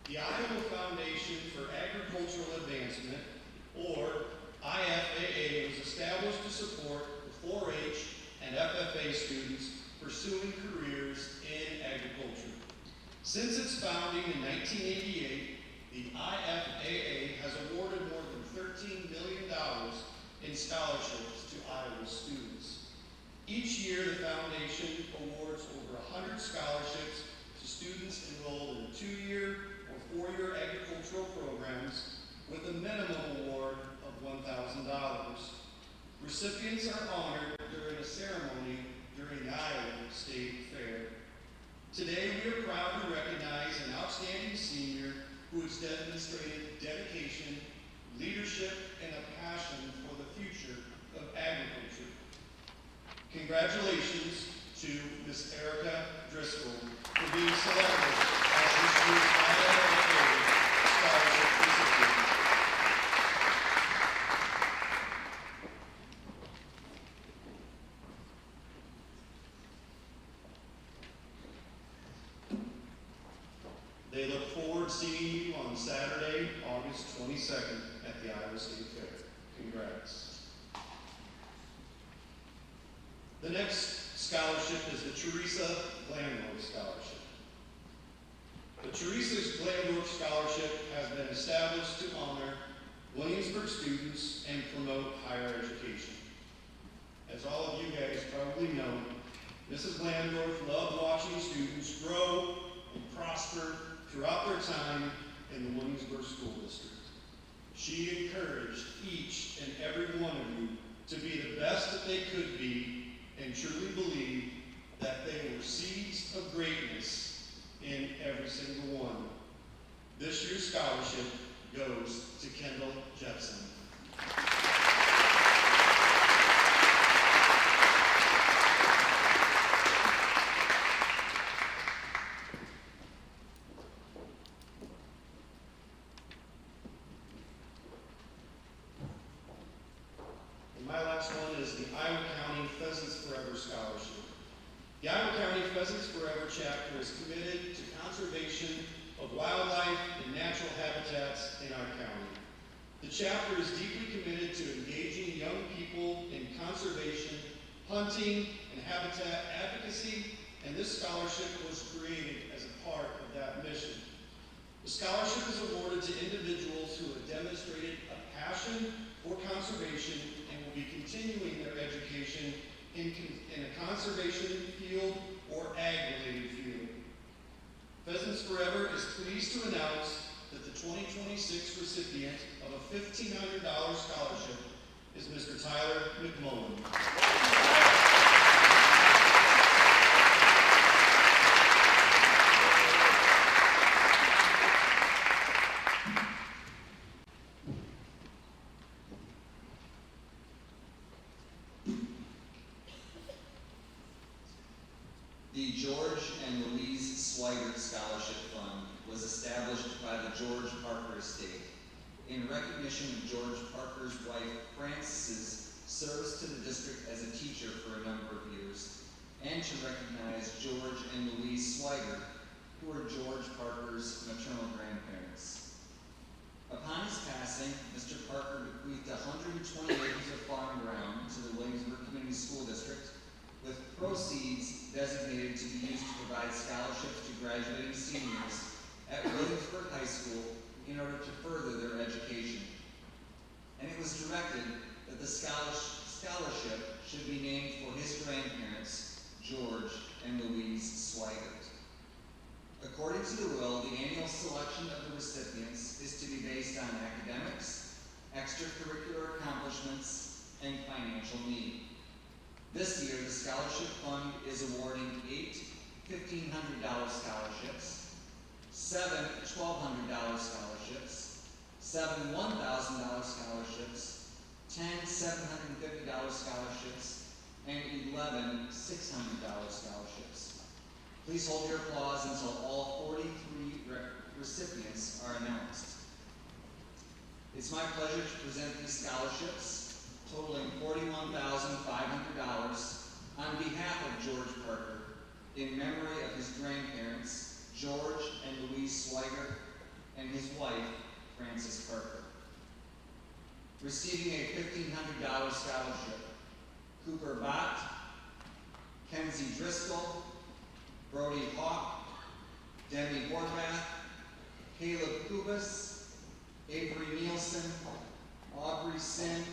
The Iowa Foundation for Agricultural Advancement, or IFAA, was established to support the 4-H and FFA students pursuing careers in agriculture. Since its founding in 1988, the IFAA has awarded more than $13 million in scholarships to Iowa students. Each year, the foundation awards over 100 scholarships to students enrolled in 2-year or 4-year agricultural programs with a minimum award of $1,000. Recipients are honored during a ceremony during the Iowa State Fair. Today, we are proud to recognize an outstanding senior who has demonstrated dedication, leadership, and a passion for the future of agriculture. Congratulations to Ms. Erica Driscoll for being selected as this year's IFAA Scholarship recipient. They look forward to seeing you on Saturday, August 22nd at the Iowa State Fair. Congrats. The next scholarship is the Teresa Glandorf Scholarship. The Teresa Glandorf Scholarship has been established to honor Williamsburg students and promote higher education. As all of you guys probably know, Mrs. Glandorf loved watching students grow and prosper throughout their time in the Williamsburg School District. She encouraged each and every one of you to be the best that they could be and truly believe that they were seeds of greatness in every single one. This year's scholarship goes to Kendall Jepson. My last one is the Iowa County Pheasants Forever Scholarship. The Iowa County Pheasants Forever chapter is committed to conservation of wildlife and natural habitats in our county. The chapter is deeply committed to engaging young people in conservation, hunting, and habitat advocacy, and this scholarship was created as a part of that mission. The scholarship is awarded to individuals who have demonstrated a passion for conservation and will be continuing their education in a conservation field or ag-related field. Pheasants Forever is pleased to announce that the 2026 recipient of a $1,500 scholarship is Mr. Tyler McMullen. The George and Louise Swigert Scholarship Fund was established by the George Parker Estate in recognition of George Parker's wife Frances' service to the district as a teacher for a number of years, and to recognize George and Louise Swigert, who were George Parker's maternal grandparents. Upon his passing, Mr. Parker bequeathed 120 acres of farm ground to the Williamsburg Community School District, with proceeds designated to be used to provide scholarships to graduating seniors at Williamsburg High School in order to further their education. And it was directed that the scholarship should be named for his grandparents, George and Louise Swigert. According to the will, the annual selection of the recipients is to be based on academics, extracurricular accomplishments, and financial need. This year, the scholarship fund is awarding 8 $1,500 scholarships, 7 $1,200 scholarships, 7 $1,000 scholarships, 10 $750 scholarships, and 11 $600 scholarships. Please hold your applause until all 43 recipients are announced. It's my pleasure to present these scholarships, totaling $41,500 on behalf of George Parker, in memory of his grandparents, George and Louise Swigert, and his wife, Frances Parker. Receiving a $1,500 scholarship, Cooper Bott, Kenzie Driscoll, Brody Hawk, Demi Horvath, Caleb Kubas, Avery Nielsen, Aubrey Sin,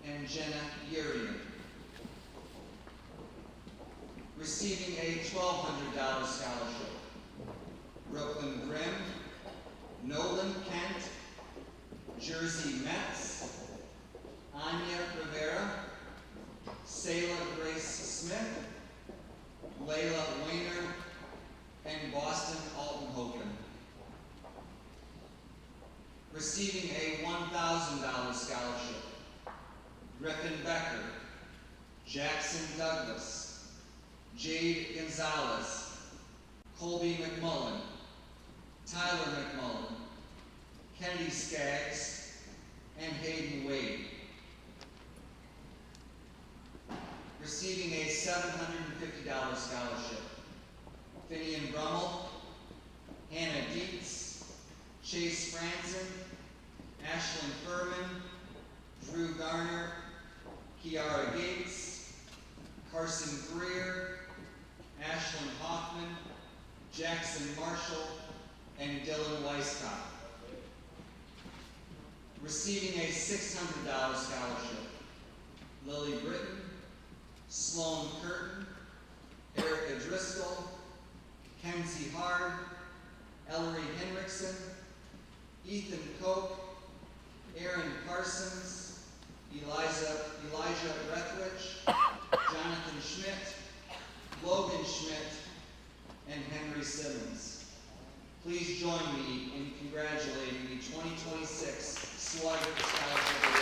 and Jenna Urian. Receiving a $1,200 scholarship, Brooklyn Grimm, Nolan Kent, Jersey Metz, Anya Rivera, Selah Grace Smith, Layla Weiner, and Boston Altenhofen. Receiving a $1,000 scholarship, Griffin Becker, Jackson Douglas, Jade Gonzalez, Colby McMullen, Tyler McMullen, Kennedy Skaggs, and Hayden Wade. Receiving a $750 scholarship, Finian Brummel, Hannah Dietz, Chase Franson, Ashlyn Furman, Drew Garner, Kiara Gates, Carson Greer, Ashlyn Hoffman, Jackson Marshall, and Dylan Weisskopf. Receiving a $600 scholarship, Lily Britton, Sloan Curtin, Erica Driscoll, Kenzie Hard, Ellery Henriksen, Ethan Koch, Aaron Parsons, Elijah Brethwich, Jonathan Schmidt, Logan Schmidt, and Henry Simmons. Please join me in congratulating the 2026 Swigert Scholarship Award.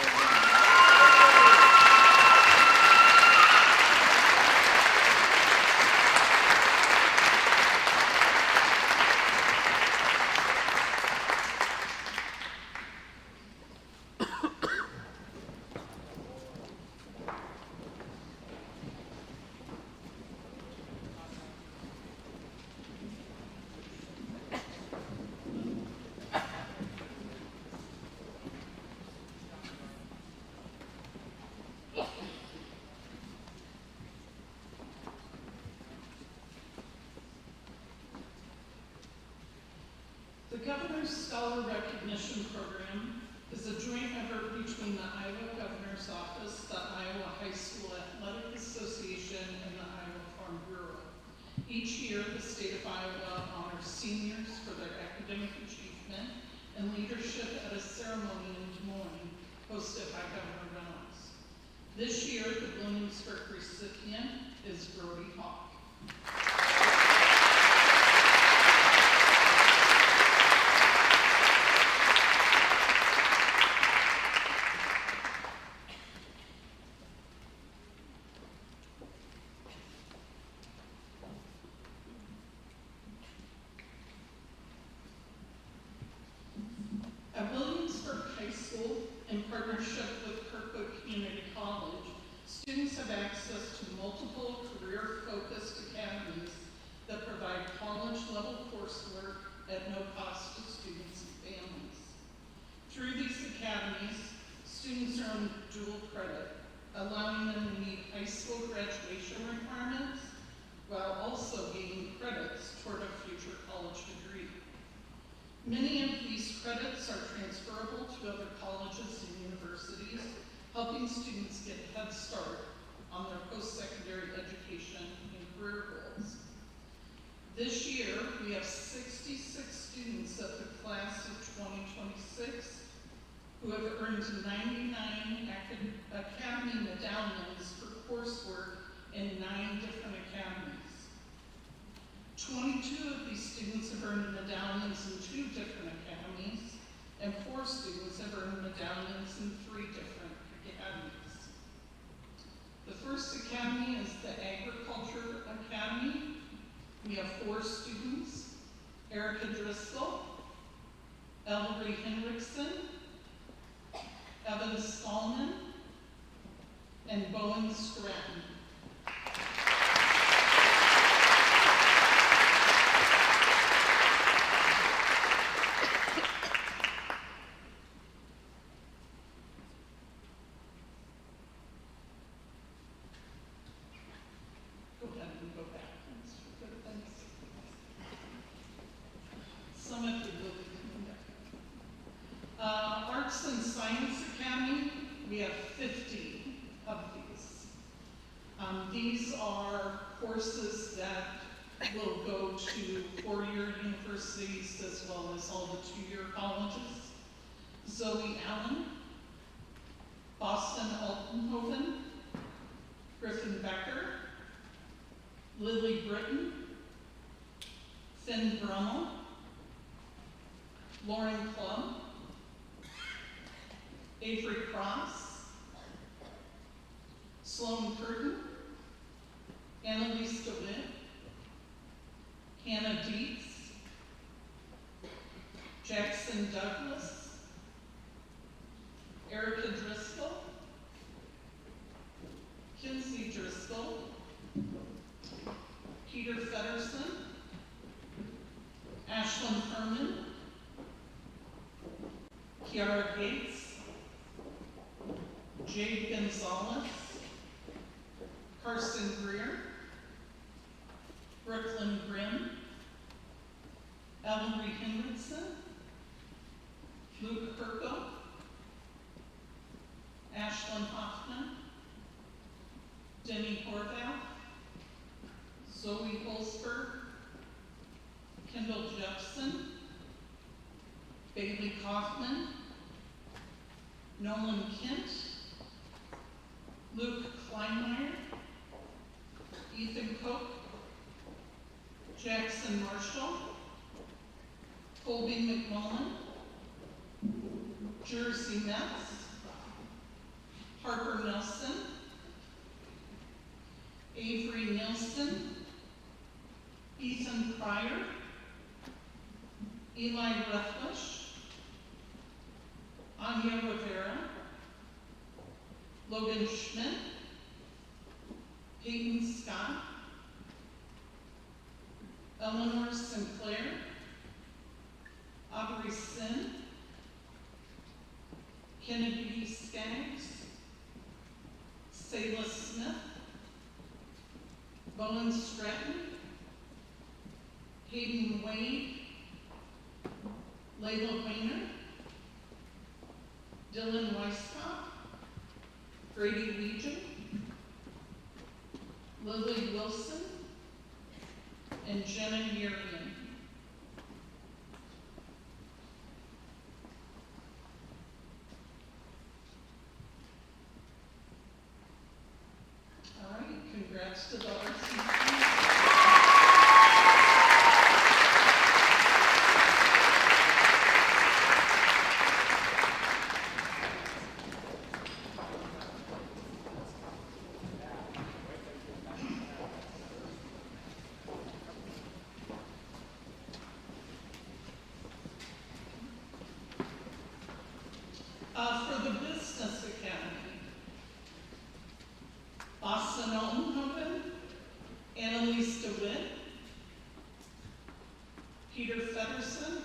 The Governor's Scholar Recognition Program is a joint effort between the Iowa Governor's Office, the Iowa High School Athletic Association, and the Iowa Farm Bureau. Each year, the state of Iowa honors seniors for their academic achievement and leadership at a ceremony in Des Moines hosted by Governor Reynolds. This year, the Williamsburg recipient is Brody Hawk. At Williamsburg High School, in partnership with Kirkwood Community College, students have access to multiple career-focused academies that provide college-level coursework at no cost to students and families. Through these academies, students earn dual credit, allowing them to meet high school graduation requirements while also gaining credits toward a future college degree. Many of these credits are transferable to other colleges and universities, helping students get a head start on their post-secondary education and career goals. This year, we have 66 students of the class of 2026 who have earned 99 academy medallions for coursework in 9 different academies. 22 of these students have earned medallions in 2 different academies, and 4 students have earned medallions in 3 different academies. The first academy is the Agriculture Academy. We have 4 students: Erica Driscoll, Ellery Henriksen, Evan Stallman, and Bowen Stratton. Go ahead and go back. Some of you will be coming back. Arts and Science Academy, we have 50 of these. These are courses that will go to 4-year universities as well as all the 2-year colleges. Zoe Allen, Boston Altenhoven, Griffin Becker, Lily Britton, Finn Brummel, Lauren Clum, Avery Cross, Sloan Curtin, Annalise DeWitt, Hannah Dietz, Jackson Douglas, Erica Driscoll, Kinsey Driscoll, Peter Fedderson, Ashlyn Herman, Kiara Gates, Jade Gonzalez, Carson Greer, Brooklyn Grimm, Ellery Henriksen, Luke Kirko, Ashlyn Hoffman, Demi Horvath, Zoe Holzberg, Kendall Jepson, Bailey Kaufman, Nolan Kent, Luke Kleinmeyer, Ethan Koch, Jackson Marshall, Colby McMullen, Jersey Metz, Harper Nelson, Avery Nielsen, Ethan Pryor, Eli Rethwish, Anya Rivera, Logan Schmidt, Peyton Scott, Eleanor Sinclair, Aubrey Sin, Kennedy Skaggs, Sayla Smith, Bowen Stratton, Hayden Wade, Layla Weiner, Dylan Weisskopf, Grady Legion, Lily Wilson, and Jenna Urian. All right, congrats to the RCC. For the Business Academy, Austin Altenhoven, Annalise DeWitt, Peter Feddersen,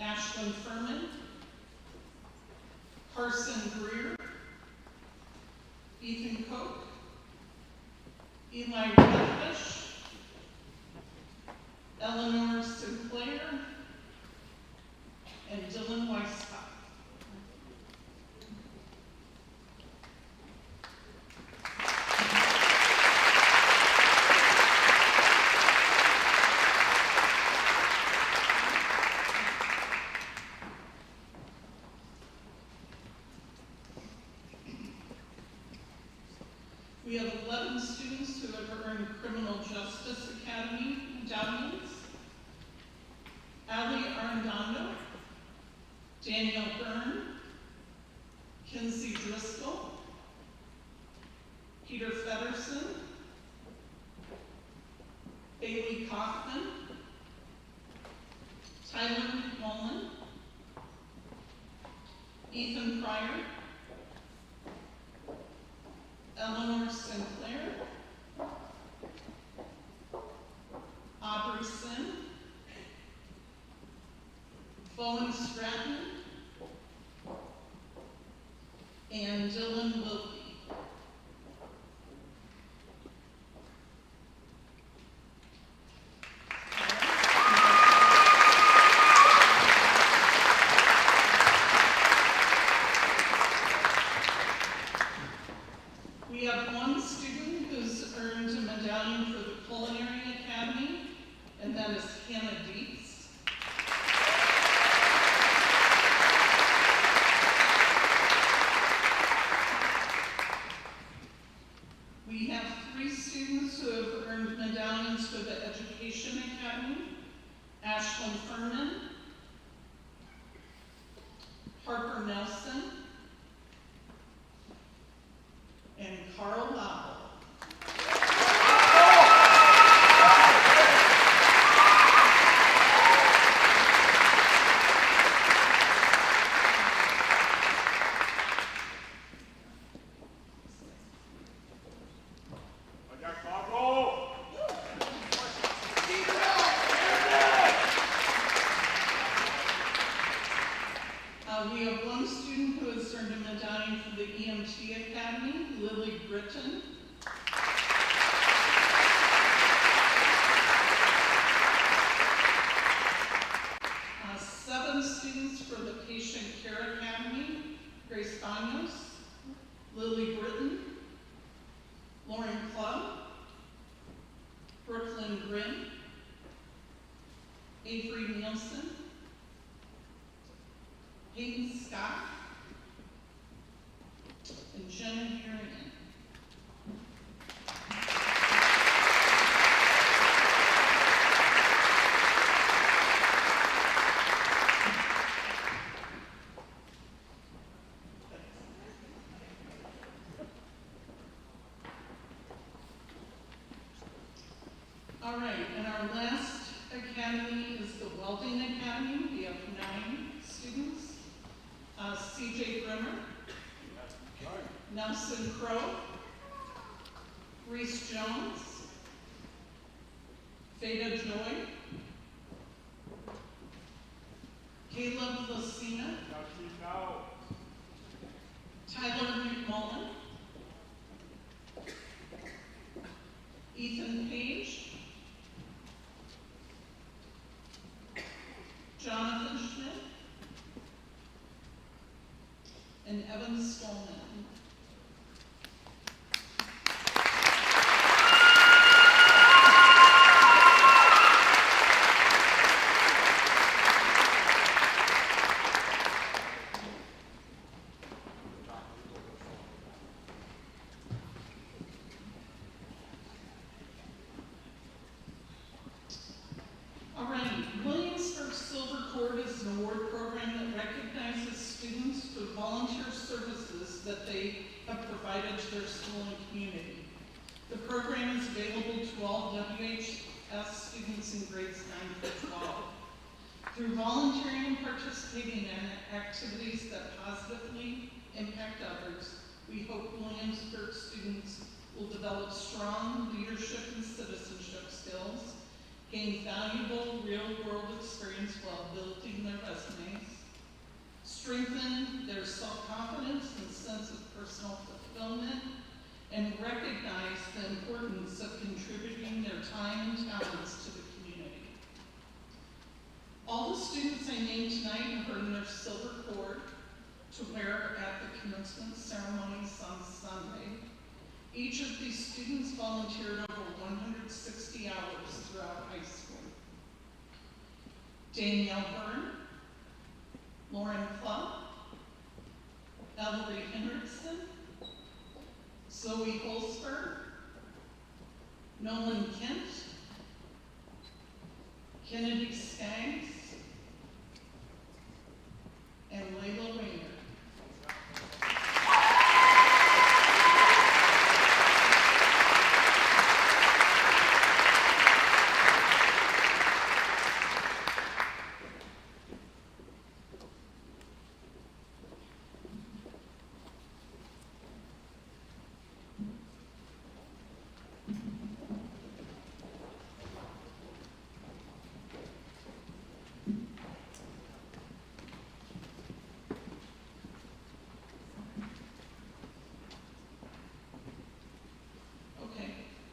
Ashlyn Furman, Carson Greer, Ethan Koch, Eli Redfish, Eleanor Sinclair, and Dylan Weisskopf. We have 11 students who have earned Criminal Justice Academy endowments. Ali Arredondo, Daniel Byrne, Kinsey Driscoll, Peter Feddersen, Bailey Kaufman, Tyler McMullen, Ethan Pryor, Eleanor Sinclair, Aubrey Sin, Bowen Stratton, and Dylan Wilkie. We have one student who's earned a medallion for the Culinary Academy, and that is Hannah Dietz. We have 3 students who have earned medallions for the Education Academy: Ashlyn Furman, Harper Nelson, and Carl Lau. We have one student who has earned a medallion for the EMT Academy, Lily Britton. 7 students for the Patient Care Academy, Grace Banos, Lily Britton, Lauren Clubb, Brooklyn Grimm, Avery Nielsen, Hayden Scott, and Jenna Harrigan. All right, and our last academy is the Welding Academy. We have 9 students. CJ Brimmer, Nelson Crow, Reese Jones, Veda Joy, Caleb Lucina, Tyler McMullen, Ethan Page, and Evan Stolman. Alrighty, Williamsburg Silver Cord is an award program that recognizes students for volunteer services that they have provided to their school and community. The program is available to all WHS students in grades 9 through 12. Through volunteering and participating in activities that positively impact others, we hope Williamsburg students will develop strong leadership and citizenship skills, gain valuable real-world experience while building their resumes, strengthen their self-confidence and sense of personal fulfillment, and recognize the importance of contributing their time and talents to the community. All the students I named tonight have earned their silver cord to wear at the commencement ceremonies on Sunday. Each of these students volunteered over 160 hours throughout high school. Danielle Byrne, Lauren Clubb, Ellery Henriksen, Zoe Holzberg, Nolan Kent, Kennedy Skaggs, and Layla Rayner.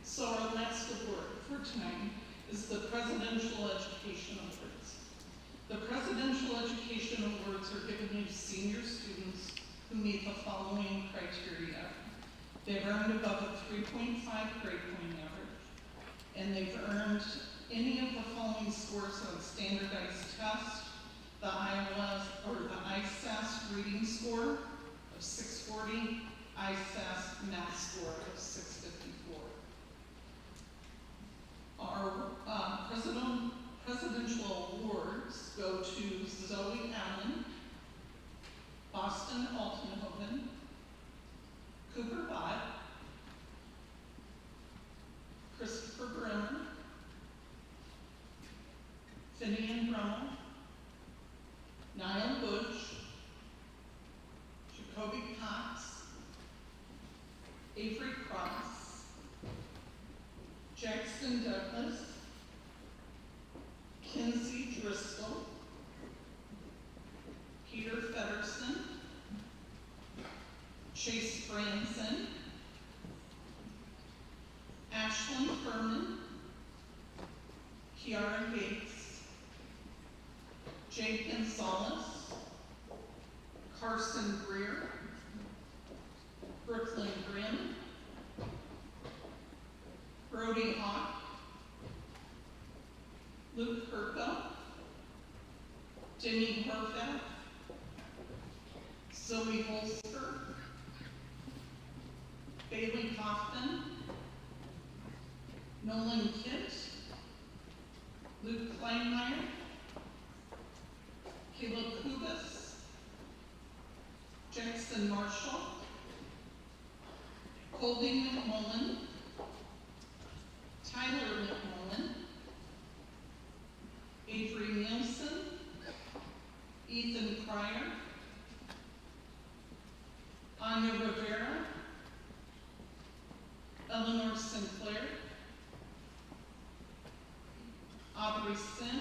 So our last award for tonight is the Presidential Education Awards. The Presidential Education Awards are given to senior students who meet the following criteria. They've earned above a 3.5 grade point average, and they've earned any of the following scores on standardized tests: the ISAS reading score of 640, ISAS math score of 654. Our presidential awards go to Zoe Allen, Boston Altenhoven, Cooper Bott, Christopher Brenner, Finian Brummel, Niall Bush, Jacoby Cox, Avery Cross, Jackson Douglas, Kinsey Driscoll, Peter Feddersen, Chase Branson, Ashlyn Furman, Kiara Gates, Jake Gonzalez, Carson Greer, Brooklyn Grimm, Brody Hawk, Luke Herko, Demi Horvath, Zoe Holzberg, Bailey Kaufman, Nolan Kent, Luke Kleinmeyer, Caleb Kubis, Jackson Marshall, Colby McMullen, Tyler McMullen, Avery Nielsen, Ethan Pryor, Anya Rivera, Eleanor Sinclair, Aubrey Sin,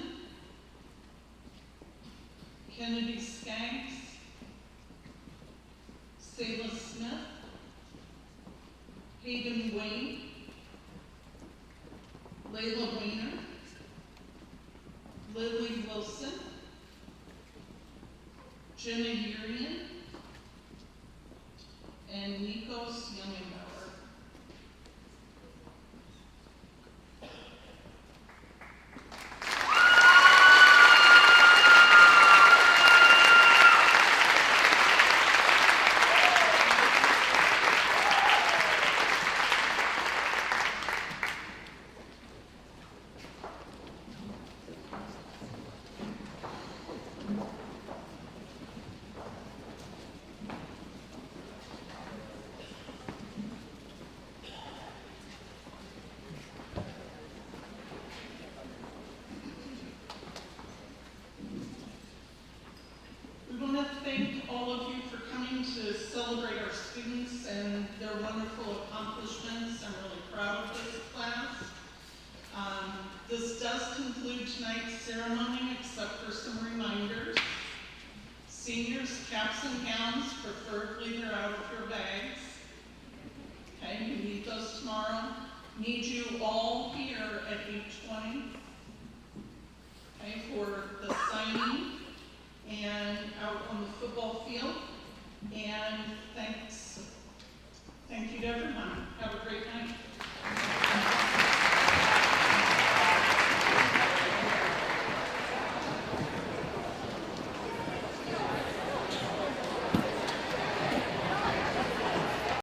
Kennedy Skaggs, Selah Smith, Hayden Wayne, Layla Weiner, Lily Wilson, Jenna Urian, celebrate our students and their wonderful accomplishments. I'm really proud of this class. This does conclude tonight's ceremony, except for some reminders. Seniors, caps and gowns, preferably they're out of your bags. Okay, you need those tomorrow. Need you all here at 8:20. Okay, for the signing and out on the football field. And thank you to everyone. Have a great night.